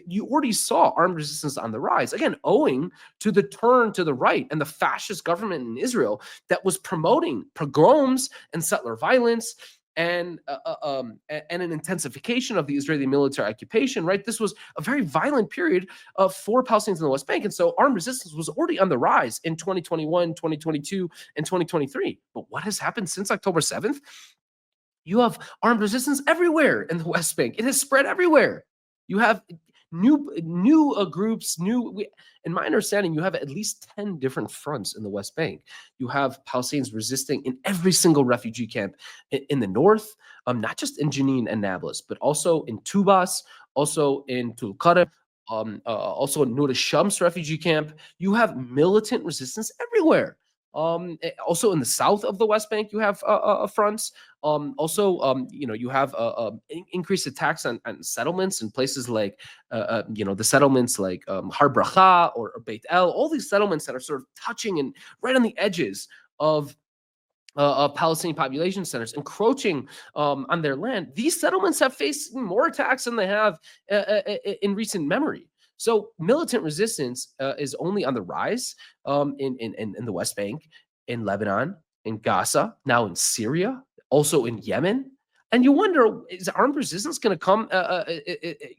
you already saw armed resistance on the rise, again, owing to the turn to the right and the fascist government in Israel that was promoting pogroms and settler violence and an intensification of the Israeli military occupation, right? This was a very violent period for Palestinians in the West Bank. And so armed resistance was already on the rise in 2021, 2022, and 2023. But what has happened since October 7th? You have armed resistance everywhere in the West Bank. It has spread everywhere. You have new groups, in my understanding, you have at least 10 different fronts in the West Bank. You have Palestinians resisting in every single refugee camp in the north, not just in Jenin and Nablus, but also in Tubas, also in Tulkarem, also in Nur Shams refugee camp. You have militant resistance everywhere. Also in the south of the West Bank, you have fronts. You have increased attacks on settlements in places like, the settlements like Har Bracha or Beit El, all these settlements that are sort of touching and right on the edges of Palestinian population centers, encroaching on their land. These settlements have faced more attacks than they have in recent memory. So militant resistance is only on the rise in the West Bank, in Lebanon, in Gaza, now in Syria, also in Yemen. And you wonder, is armed resistance going to come?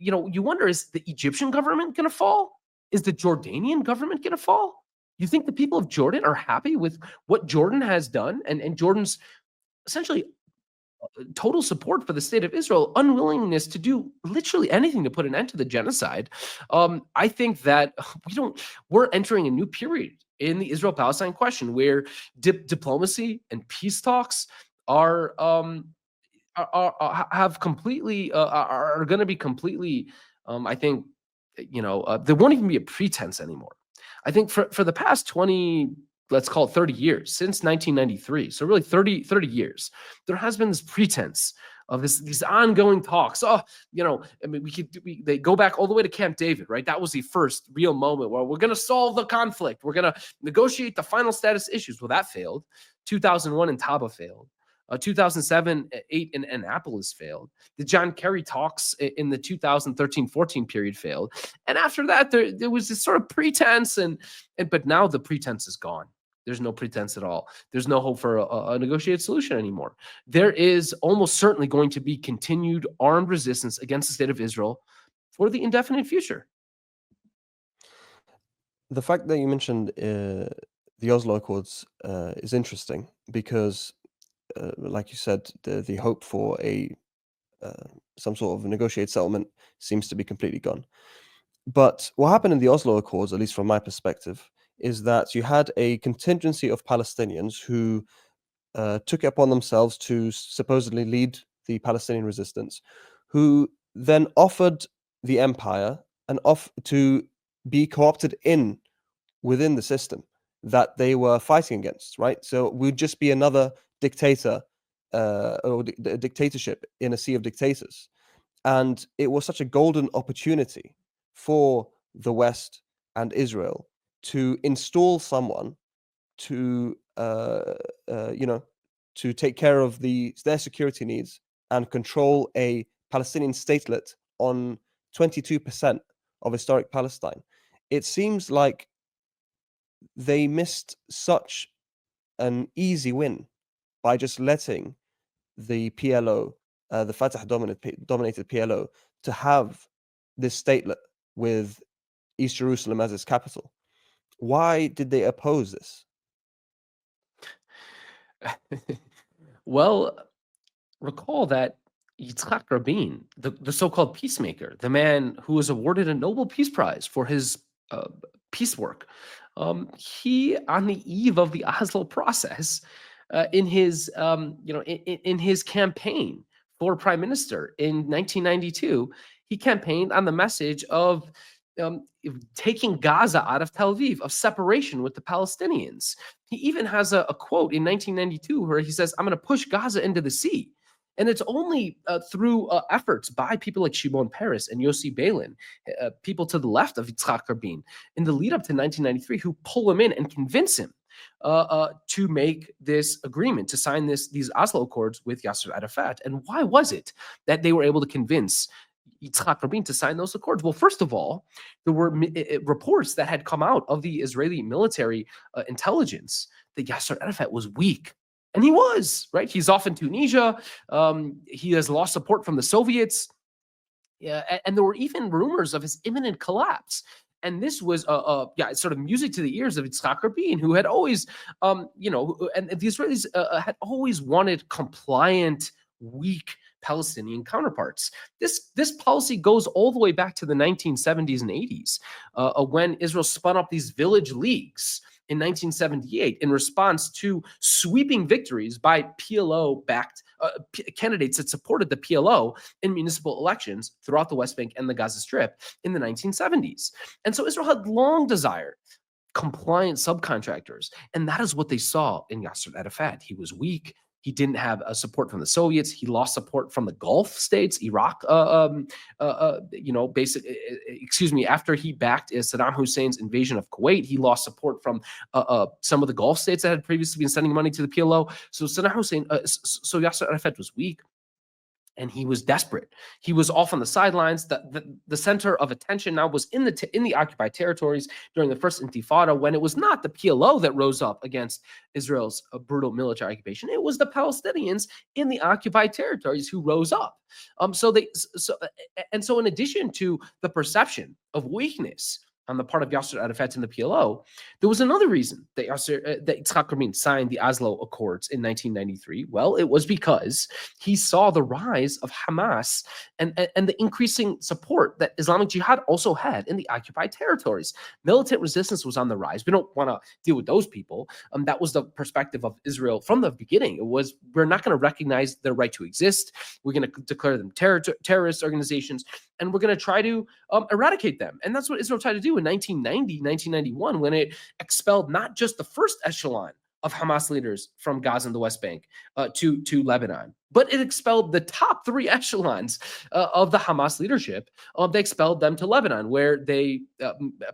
You wonder, is the Egyptian government going to fall? Is the Jordanian government going to fall? You think the people of Jordan are happy with what Jordan has done and Jordan's essentially total support for the state of Israel, unwillingness to do literally anything to put an end to the genocide? I think that we're entering a new period in the Israel-Palestine question where diplomacy and peace talks are have completely are going to be completely. I think there won't even be a pretense anymore. I think for the past 20 let's call it 30 years, since 1993. So really 30 years, there has been this pretense of these ongoing talks. Oh, I mean, they go back all the way to Camp David, right? That was the first real moment where we're going to solve the conflict. We're going to negotiate the final status issues. Well, that failed. 2001 in Taba failed. 2007-8 in Annapolis failed. The John Kerry talks in the 2013-14 period failed. And after that, there was this sort of pretense, but now the pretense is gone. There's no pretense at all. There's no hope for a negotiated solution anymore. There is almost certainly going to be continued armed resistance against the state of Israel for the indefinite future. The fact that you mentioned the Oslo Accords is interesting because, like you said, the hope for some sort of negotiated settlement seems to be completely gone. But what happened in the Oslo Accords, at least from my perspective, is that you had a contingency of Palestinians who took it upon themselves to supposedly lead the Palestinian resistance, who then offered the empire to be co-opted within the system that they were fighting against, right? So it would just be another dictator or dictatorship in a sea of dictators. And it was such a golden opportunity for the West and Israel to install someone to to take care of their security needs and control a Palestinian statelet on 22% of historic Palestine. It seems like they missed such an easy win by just letting the PLO, the Fatah dominated PLO, to have this statelet with East Jerusalem as its capital. Why did they oppose this? Well, recall that Yitzhak Rabin, the so-called peacemaker, the man who was awarded a Nobel Peace Prize for his peace work, he, on the eve of the Oslo process, in his in his campaign for prime minister in 1992, he campaigned on the message of taking Gaza out of Tel Aviv, of separation with the Palestinians. He even has a quote in 1992 where he says, "I'm going to push Gaza into the sea." And it's only through efforts by people like Shimon Peres and Yossi Beilin, people to the left of Yitzhak Rabin, in the lead up to 1993, who pull him in and convince him to make this agreement, to sign these Oslo Accords with Yasser Arafat. And why was it that they were able to convince Yitzhak Rabin to sign those accords? Well, first of all, there were reports that had come out of the Israeli military intelligence that Yasser Arafat was weak. And he was, right? He's off in Tunisia. He has lost support from the Soviets. Yeah, and there were even rumors of his imminent collapse. And this was sort of music to the ears of Yitzhak Rabin, who had always, and the Israelis had always wanted compliant, weak Palestinian counterparts. This policy goes all the way back to the 1970s and 80s, when Israel spun up these village leagues in 1978 in response to sweeping victories by PLO-backed candidates that supported the PLO in municipal elections throughout the West Bank and the Gaza Strip in the 1970s. And so Israel had long desired compliant subcontractors, and that is what they saw in Yasser Arafat. He was weak. He didn't have support from the Soviets. He lost support from the Gulf states, Iraq. After he backed Saddam Hussein's invasion of Kuwait, he lost support from some of the Gulf states that had previously been sending money to the PLO. So Yasser Arafat was weak. And he was desperate. He was off on the sidelines. The center of attention now was in the occupied territories during the first Intifada, when it was not the PLO that rose up against Israel's brutal military occupation. It was the Palestinians in the occupied territories who rose up. So in addition to the perception of weakness on the part of Yasser Arafat and the PLO, there was another reason that Yitzhak Rabin signed the Oslo Accords in 1993. Well, it was because he saw the rise of Hamas and the increasing support that Islamic Jihad also had in the occupied territories. Militant resistance was on the rise. We don't want to deal with those people. That was the perspective of Israel from the beginning. It was, we're not going to recognize their right to exist. We're going to declare them terrorist organizations. and we're going to try to eradicate them. And that's what Israel tried to do in 1990, 1991, when it expelled not just the first echelon of Hamas leaders from Gaza and the West Bank to Lebanon, but it expelled the top three echelons of the Hamas leadership. They expelled them to Lebanon, where they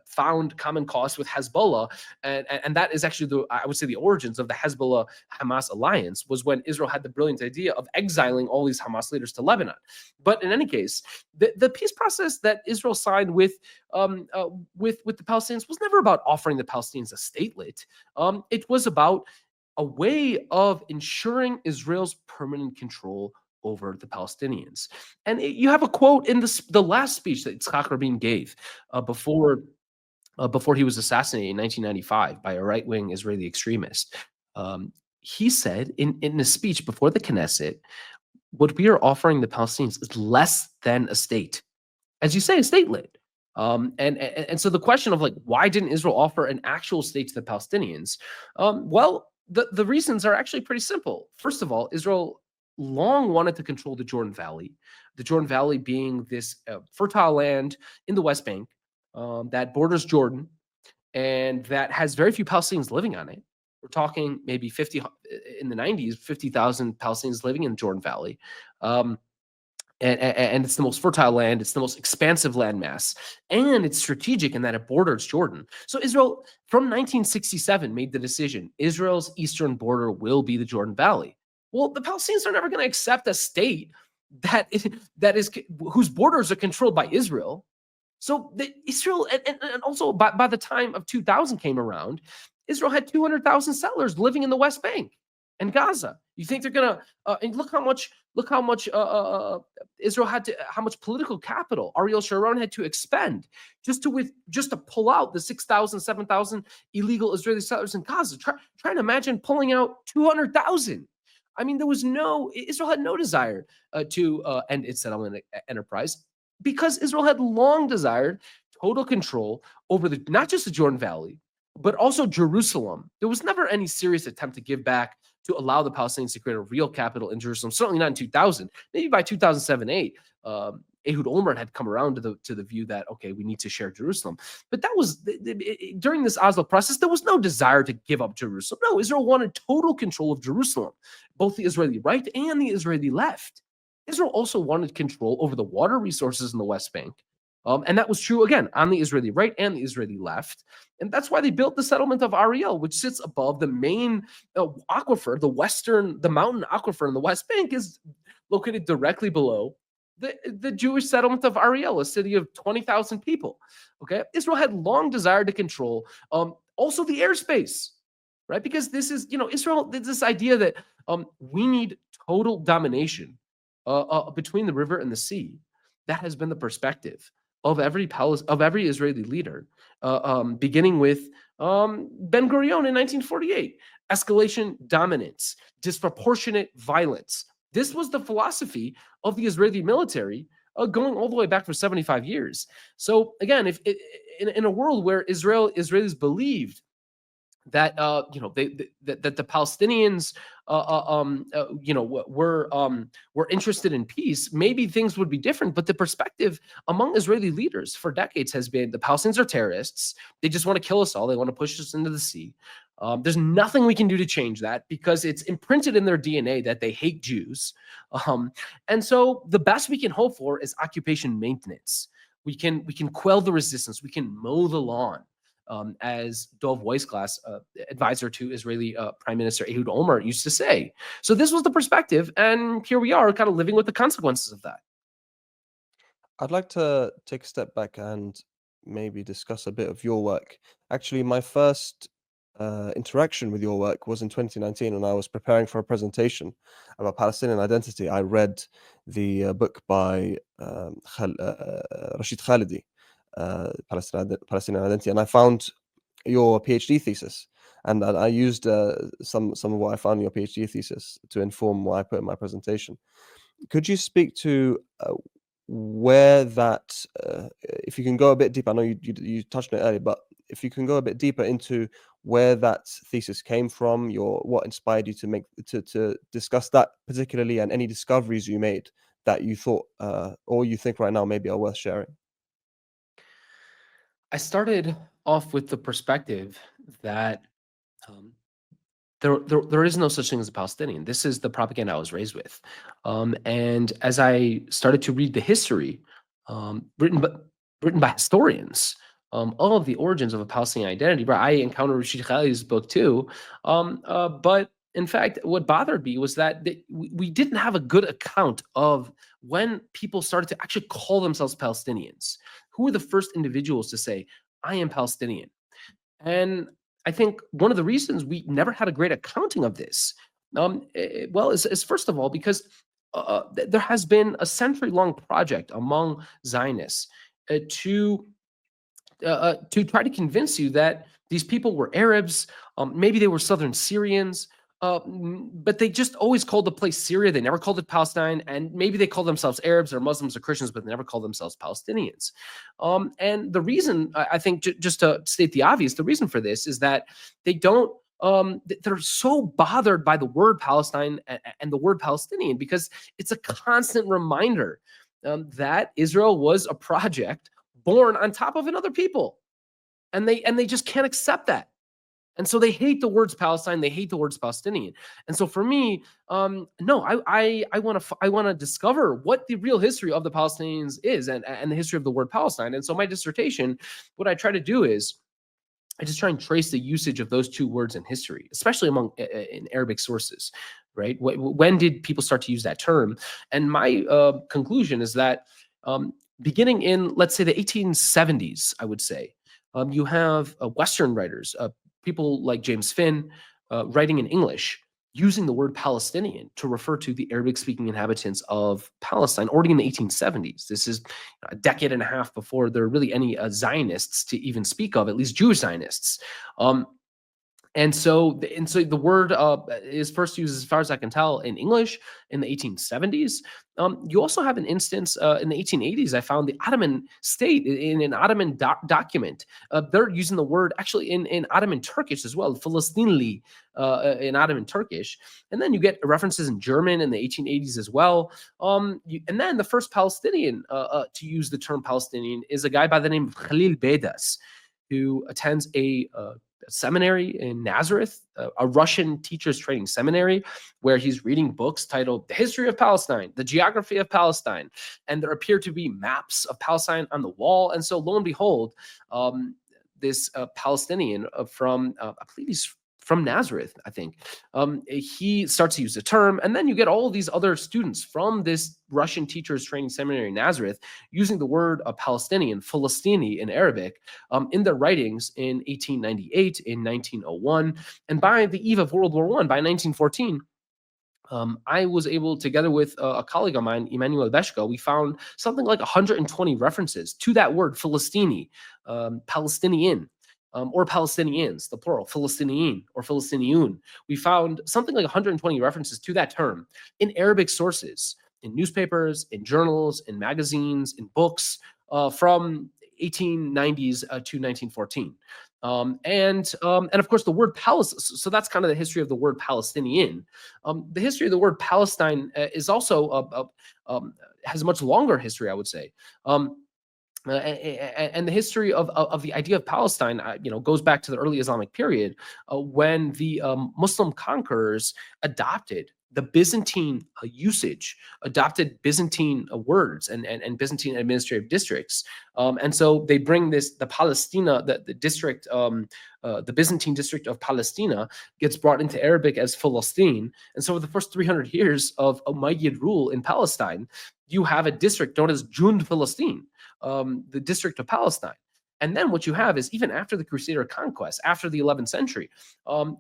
found common cause with Hezbollah, and that is actually I would say the origins of the Hezbollah-Hamas alliance, was when Israel had the brilliant idea of exiling all these Hamas leaders to Lebanon. But in any case, the peace process that Israel signed with the Palestinians was never about offering the Palestinians a statelet. It was about a way of ensuring Israel's permanent control over the Palestinians. And you have a quote in the last speech that Yitzhak Rabin gave before he was assassinated in 1995 by a right-wing Israeli extremist. He said in a speech before the Knesset, what we are offering the Palestinians is less than a state. As you say, a statelet. And so the question of like, why didn't Israel offer an actual state to the Palestinians? Well, the reasons are actually pretty simple. First of all, Israel long wanted to control the Jordan Valley being this fertile land in the West Bank that borders Jordan and that has very few Palestinians living on it. We're talking maybe 50 in the 90s, 50,000 Palestinians living in the Jordan Valley. And it's the most fertile land. It's the most expansive landmass. And it's strategic in that it borders Jordan. So Israel, from 1967, made the decision, Israel's eastern border will be the Jordan Valley. Well, the Palestinians are never going to accept a state that is whose borders are controlled by Israel. So Israel, and also by the time of 2000 came around, Israel had 200,000 settlers living in the West Bank and Gaza. You think they're gonna? And look how much Israel had to, how much political capital Ariel Sharon had to expend just to pull out the 6,000, 7,000 illegal Israeli settlers in Gaza. Trying to imagine pulling out 200,000. I mean, Israel had no desire to end its settlement enterprise, because Israel had long desired total control over not just the Jordan Valley, but also Jerusalem. There was never any serious attempt to give back, to allow the Palestinians to create a real capital in Jerusalem. Certainly not in 2000. Maybe by 2007-8, Ehud Olmert had come around to the view that, okay, we need to share Jerusalem. But that was during this Oslo process. There was no desire to give up Jerusalem. No, Israel wanted total control of Jerusalem, both the Israeli right and the Israeli left. Israel also wanted control over the water resources in the West Bank. And that was true, again, on the Israeli right and the Israeli left. And that's why they built the settlement of Ariel, which sits above the main aquifer, the mountain aquifer in the West Bank is located directly below the Jewish settlement of Ariel, a city of 20,000 people. Okay, Israel had long desired to control also the airspace, right? Because this is, Israel, this idea that we need total domination between the river and the sea. That has been the perspective of every Israeli leader, beginning with Ben Gurion in 1948. Escalation, dominance, disproportionate violence. This was the philosophy of the Israeli military going all the way back for 75 years. So again, if in a world where Israelis believed that that the Palestinians were interested in peace, maybe things would be different. But the perspective among Israeli leaders for decades has been the Palestinians are terrorists. They just want to kill us all. They want to push us into the sea. There's nothing we can do to change that, because it's imprinted in their DNA that they hate Jews. And so the best we can hope for is occupation maintenance. We can quell the resistance. We can mow the lawn. As Dov Weissglass, advisor to Israeli Prime Minister Ehud Olmert, used to say. So this was the perspective, and here we are kind of living with the consequences of that. I'd like to take a step back and maybe discuss a bit of your work. Actually, my first interaction with your work was in 2019 when I was preparing for a presentation about Palestinian identity. I read the book by Rashid Khalidi, Palestinian Identity, and I found your PhD thesis, and I used some of what I found in your PhD thesis to inform what I put in my presentation. Could you speak to where that, if you can go a bit deeper? I know you touched on it earlier, but if you can go a bit deeper into where that thesis came from, what inspired you to discuss that particularly, and any discoveries you made that you thought or you think right now maybe are worth sharing? I started off with the perspective that um, there is no such thing as a Palestinian. This is the propaganda I was raised with. And as I started to read the history um, written, by, written by historians, all of the origins of a Palestinian identity, right? I encountered Rashid Khalil's book too. But in fact, what bothered me was that we didn't have a good account of when people started to actually call themselves Palestinians. Who were the first individuals to say, I am Palestinian? And I think one of the reasons we never had a great accounting of this, well, is first of all because there has been a century-long project among Zionists uh, to to try to convince you that these people were Arabs, maybe they were Southern Syrians, but they just always called the place Syria. They never called it Palestine, and maybe they call themselves Arabs or Muslims or Christians, but they never call themselves Palestinians. And the reason, I think, just to state the obvious, the reason for this is that they don't. They're so bothered by the word Palestine and the word Palestinian because it's a constant reminder that Israel was a project born on top of another people, and they just can't accept that. And so they hate the words Palestine, they hate the words Palestinian. And so for me, no, I want to discover what the real history of the Palestinians is, and the history of the word Palestine. And so my dissertation, what I try to do is I just try and trace the usage of those two words in history, especially among in Arabic sources, right? When did people start to use that term? And my conclusion is that beginning in, let's say, the 1870s, I would say, you have Western writers, people like James Finn, writing in English, using the word Palestinian to refer to the Arabic-speaking inhabitants of Palestine already in the 1870s. This is a decade and a half before there are really any Zionists to even speak of, at least Jewish Zionists. Um, and so the word is first used, as far as I can tell, in English in the 1870s. You also have an instance in the 1880s. I found the Ottoman state in an Ottoman document. They're using the word actually in Ottoman Turkish as well, Filistinli in Ottoman Turkish. And then you get references in German in the 1880s as well. And then the first Palestinian to use the term Palestinian is a guy by the name of Khalil Bedas, who attends a seminary in Nazareth, a Russian teacher's training seminary, where he's reading books titled The History of Palestine, The Geography of Palestine, and there appear to be maps of Palestine on the wall. And so, lo and behold, this Palestinian from, I believe he's from Nazareth, I think, he starts to use the term. And then you get all of these other students from this Russian teacher's training seminary in Nazareth using the word Palestinian, Philistini in Arabic, in their writings in 1898, in 1901. And by the eve of World War I, by 1914, I was able, together with a colleague of mine, Emmanuel Beshka, we found something like 120 references to that word, Philistini, Palestinian, or Palestinians, the plural, Philistiniyin or Philistiniun. We found something like 120 references to that term in Arabic sources, in newspapers, in journals, in magazines, in books from 1890s to 1914. And of course, the word Palestine. So that's kind of the history of the word Palestinian. The history of the word Palestine is also has a much longer history, I would say. And the history of the idea of Palestine, goes back to the early Islamic period, when the Muslim conquerors adopted the Byzantine usage, adopted Byzantine words and Byzantine administrative districts. And so they bring the Palestina, the district, the Byzantine district of Palestina gets brought into Arabic as Philistine. And so for the first 300 years of Umayyad rule in Palestine, you have a district known as Jund Philistine, the district of Palestine. And then what you have is, even after the Crusader conquest, after the 11th century,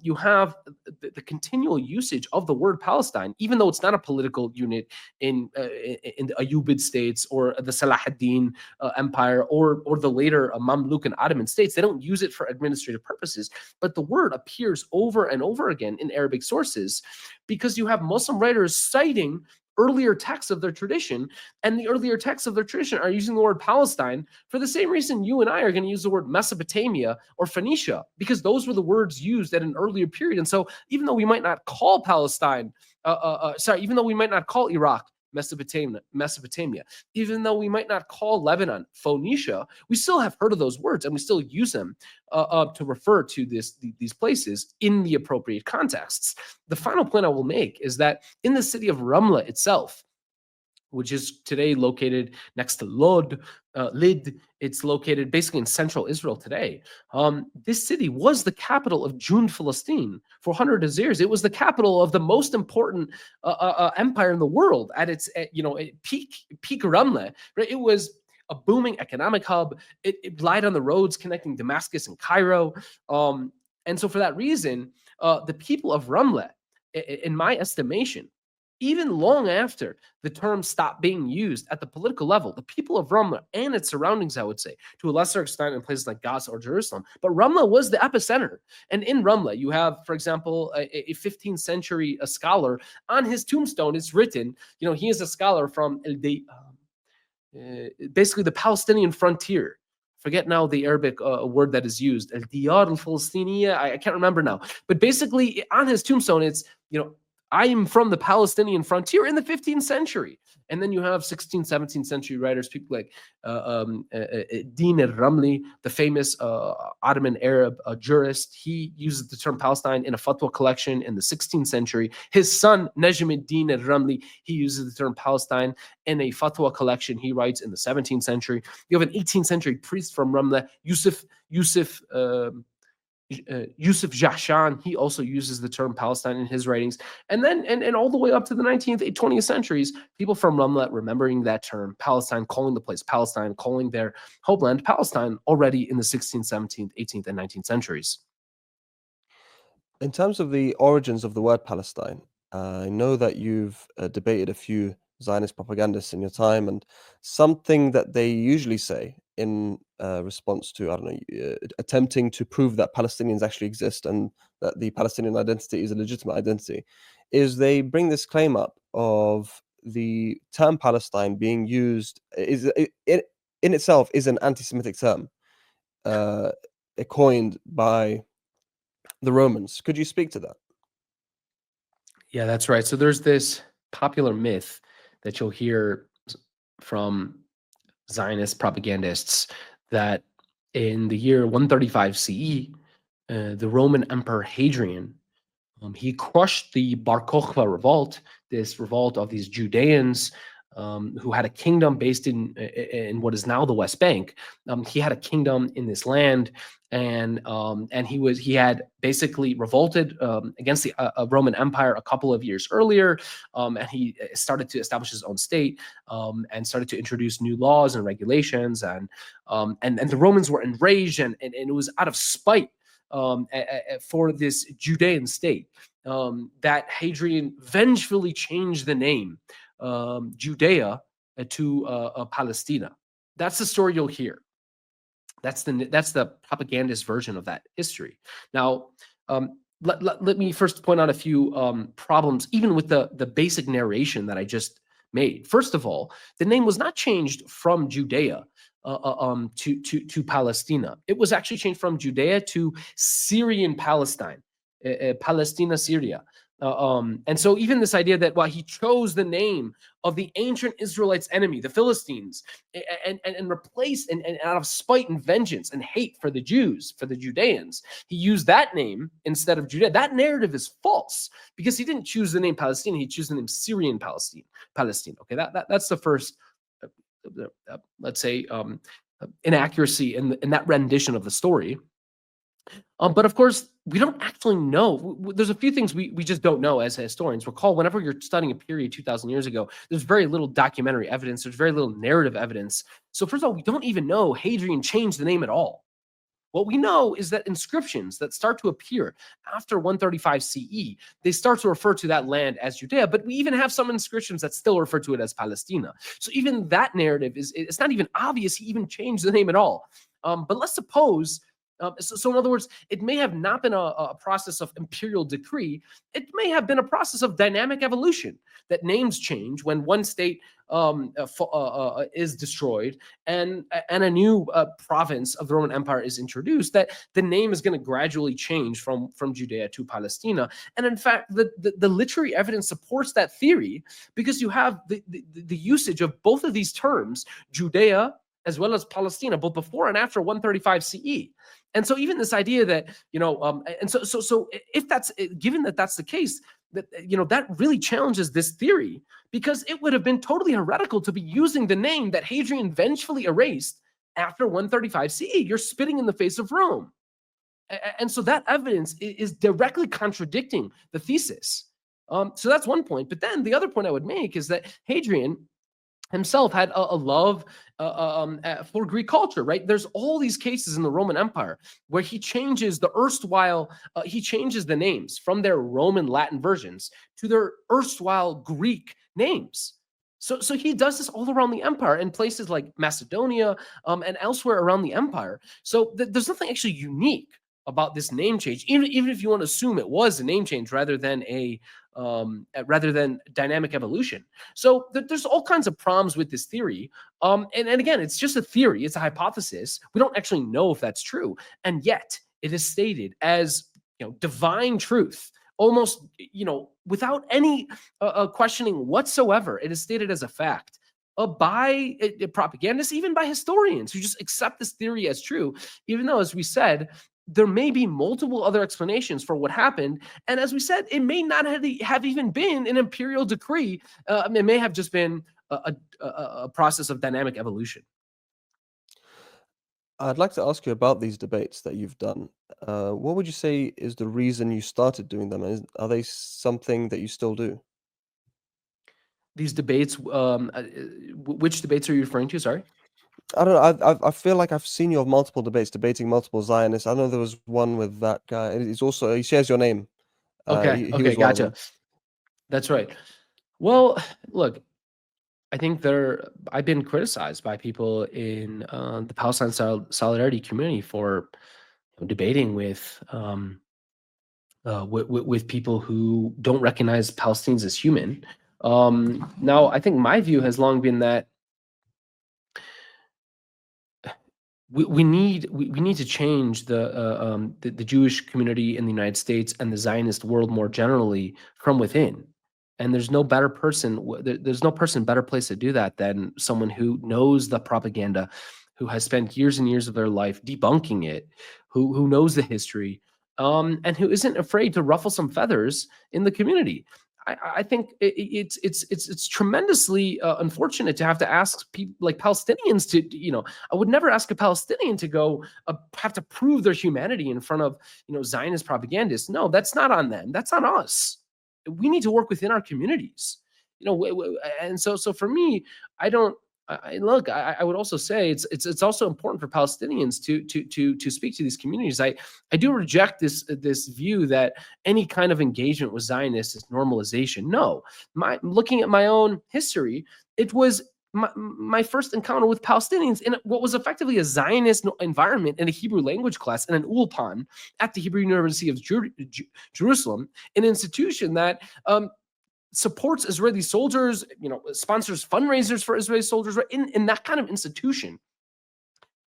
you have the continual usage of the word Palestine, even though it's not a political unit in the Ayyubid states or the Salah ad-Din Empire or the later Mamluk and Ottoman states. They don't use it for administrative purposes, but the word appears over and over again in Arabic sources because you have Muslim writers citing earlier texts of their tradition, and the earlier texts of their tradition are using the word Palestine for the same reason you and I are going to use the word Mesopotamia or Phoenicia, because those were the words used at an earlier period. And so even though we might not call Palestine, even though we might not call Iraq Mesopotamia. Even though we might not call Lebanon Phoenicia, we still have heard of those words and we still use them to refer to these places in the appropriate contexts. The final point I will make is that in the city of Ramla itself, which is today located next to Lid. It's located basically in central Israel today. This city was the capital of June, Palestine for hundreds of years. It was the capital of the most important empire in the world at its peak Ramla. Right? It was a booming economic hub. It lied on the roads connecting Damascus and Cairo. And so for that reason, the people of Ramla, in my estimation, even long after the term stopped being used at the political level, the people of Ramla and its surroundings, I would say, to a lesser extent in places like Gaza or Jerusalem, but Ramla was the epicenter. And in Ramla, you have, for example, a 15th century scholar. On his tombstone, it's written, he is a scholar from basically the Palestinian frontier. Forget now the Arabic word that is used, El Diyar al-Falastiniya. I can't remember now. But basically, on his tombstone, it's, I am from the Palestinian frontier in the 15th century. And then you have 16th, 17th century writers, people like Din al-Ramli, the famous Ottoman Arab jurist. He uses the term Palestine in a fatwa collection in the 16th century. His son, Najmuddin al-Ramli, he uses the term Palestine in a fatwa collection he writes in the 17th century. You have an 18th century priest from Ramla, Yusuf Jahshan, he also uses the term Palestine in his writings. And then, and all the way up to the 19th, 20th centuries, people from Ramla remembering that term, Palestine, calling the place Palestine, calling their homeland Palestine already in the 16th, 17th, 18th, and 19th centuries. In terms of the origins of the word Palestine, I know that you've debated a few Zionist propagandists in your time, and something that they usually say in response to, I don't know, attempting to prove that Palestinians actually exist and that the Palestinian identity is a legitimate identity, is they bring this claim up of the term Palestine being used in itself is an anti-Semitic term, coined by the Romans. Could you speak to that? Yeah, that's right. So there's this popular myth that you'll hear from Zionist propagandists that in the year 135 CE, the Roman Emperor Hadrian, he crushed the Bar Kokhba revolt, this revolt of these Judeans who had a kingdom based in what is now the West Bank. He had a kingdom in this land, and he had basically revolted against the Roman Empire a couple of years earlier, and he started to establish his own state and started to introduce new laws and regulations, and the Romans were enraged, and it was out of spite for this Judean state that Hadrian vengefully changed the name Judea to Palestina. That's the story you'll hear. That's the propagandist version of that history. Now, let me first point out a few problems, even with the basic narration that I just made. First of all, the name was not changed from Judea to Palestina. It was actually changed from Judea to Syrian Palestine, Palestina, Syria. And so even this idea that he chose the name of the ancient Israelites' enemy, the Philistines, and replaced, and out of spite and vengeance and hate for the Jews, for the Judeans, he used that name instead of Judea. That narrative is false because he didn't choose the name Palestine. He chose the name Syrian Palestine. Okay, that's the first, let's say, inaccuracy in that rendition of the story. But of course, we don't actually know. There's a few things we just don't know as historians. Recall, whenever you're studying a period 2,000 years ago, there's very little documentary evidence. There's very little narrative evidence. So first of all, we don't even know Hadrian changed the name at all. What we know is that inscriptions that start to appear after 135 CE, they start to refer to that land as Judea, but we even have some inscriptions that still refer to it as Palestina. So even that narrative it's not even obvious he even changed the name at all. But let's suppose So in other words, it may have not been a process of imperial decree. It may have been a process of dynamic evolution, that names change when one state is destroyed and a new province of the Roman Empire is introduced, that the name is going to gradually change from Judea to Palestina. And in fact, the literary evidence supports that theory, because you have the usage of both of these terms, Judea as well as Palestina, both before and after 135 CE. And so even this idea that, and so if that's, given that that's the case, that, that really challenges this theory, because it would have been totally heretical to be using the name that Hadrian vengefully erased after 135 CE. You're spitting in the face of Rome. And so that evidence is directly contradicting the thesis. So that's one point. But then the other point I would make is that Hadrian himself had a love for Greek culture, right? There's all these cases in the Roman Empire where he changes the erstwhile, he changes the names from their Roman Latin versions to their erstwhile Greek names. So he does this all around the empire, in places like Macedonia and elsewhere around the empire. So there's nothing actually unique about this name change, even if you want to assume it was a name change rather than dynamic evolution. So there's all kinds of problems with this theory. And again, it's just a theory. It's a hypothesis. We don't actually know if that's true. And yet it is stated as, divine truth, almost, without any questioning whatsoever. It is stated as a fact by propagandists, even by historians who just accept this theory as true, even though, as we said, there may be multiple other explanations for what happened. And as we said, it may not have even been an imperial decree. It may have just been a process of dynamic evolution. I'd like to ask you about these debates that you've done. What would you say is the reason you started doing them? Are they something that you still do? These debates, which debates are you referring to? Sorry. I don't know. I feel like I've seen you on multiple debates, debating multiple Zionists. I know there was one with that guy. And he shares your name. Okay. He was one of Gotcha. them. That's right. Well, look, I think I've been criticized by people in the Palestine solidarity community for debating with people who don't recognize Palestinians as human. Now, I think my view has long been that we need to change the Jewish community in the United States and the Zionist world more generally from within. And there's no better person better place to do that than someone who knows the propaganda, who has spent years and years of their life debunking it, who knows the history, and who isn't afraid to ruffle some feathers in the community. I think it's tremendously unfortunate to have to ask people like Palestinians to, I would never ask a Palestinian to go have to prove their humanity in front of, Zionist propagandists. No, that's not on them. That's on us. We need to work within our communities, and so for me, I don't. Look, I would also say it's also important for Palestinians to speak to these communities. I do reject this view that any kind of engagement with Zionists is normalization. No, looking at my own history, it was my first encounter with Palestinians in what was effectively a Zionist environment in a Hebrew language class in an ulpan at the Hebrew University of Jerusalem, an institution that supports Israeli soldiers, sponsors fundraisers for Israeli soldiers. Right? In that kind of institution,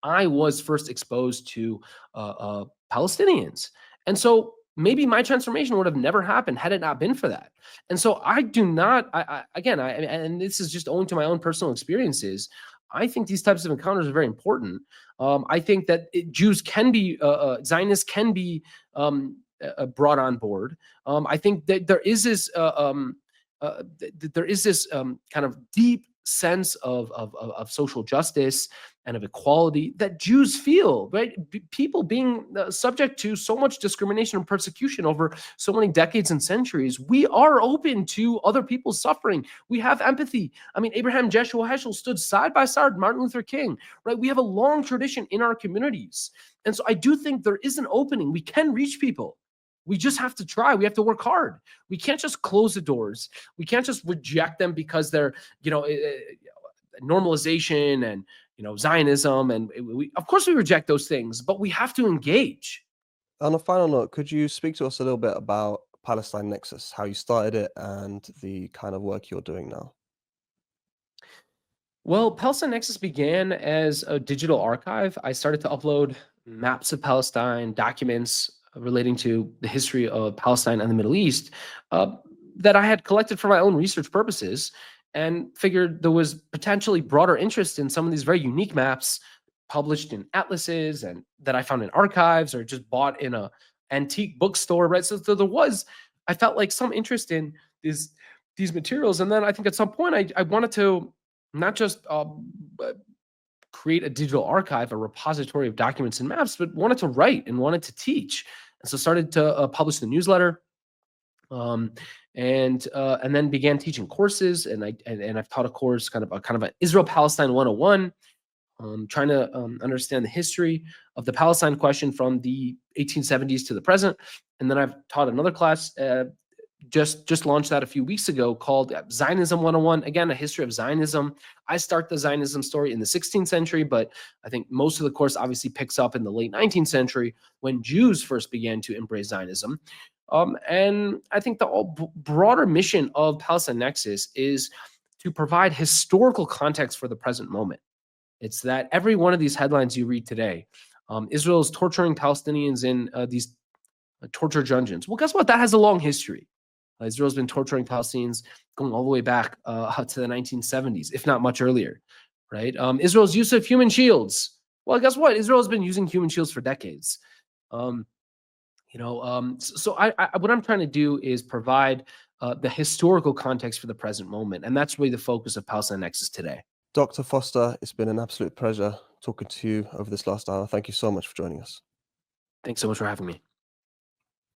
I was first exposed to Palestinians. And so maybe my transformation would have never happened had it not been for that. And so I do not, and this is just owing to my own personal experiences, I think these types of encounters are very important. I think that Jews can be, Zionists can be brought on board. I think that there is this kind of deep sense of social justice and of equality that Jews feel, right? People being subject to so much discrimination and persecution over so many decades and centuries, we are open to other people's suffering. We have empathy. I mean, Abraham Joshua Heschel stood side by side with Martin Luther King, right? We have a long tradition in our communities. And so I do think there is an opening. We can reach people. We just have to try. We have to work hard. We can't just close the doors. We can't just reject them because they're, normalization and, Zionism, and of course we reject those things, but we have to engage. On a final note, could you speak to us a little bit about Palestine Nexus, how you started it, and the kind of work you're doing now? Well, Palestine Nexus began as a digital archive. I started to upload maps of Palestine, documents relating to the history of Palestine and the Middle East, uh, that I had collected for my own research purposes, and figured there was potentially broader interest in some of these very unique maps published in atlases and that I found in archives or just bought in a antique bookstore, right? So I felt like some interest in these materials. And then I think at some point I wanted to not just uh, create a digital archive, a repository of documents and maps, but wanted to write and wanted to teach. And so started to publish the newsletter, um, and then began teaching courses. And I've taught a course, kind of an Israel Palestine 101, trying to understand the history of the Palestine question from the 1870s to the present. And then I've taught another class, just launched that a few weeks ago, called Zionism 101. Again, a history of Zionism. I start the Zionism story in the 16th century, but I think most of the course obviously picks up in the late 19th century when Jews first began to embrace Zionism. And I think the broader mission of Palestine Nexus is to provide historical context for the present moment. It's that every one of these headlines you read today, Israel is torturing Palestinians in these torture dungeons. Well, guess what? That has a long history. Israel's been torturing Palestinians going all the way back to the 1970s, if not much earlier, right? Israel's use of human shields. Well, guess what? Israel's been using human shields for decades. What I'm trying to do is provide the historical context for the present moment, and that's really the focus of Palestine Nexus today. Dr. Foster, it's been an absolute pleasure talking to you over this last hour. Thank you so much for joining us. Thanks so much for having me.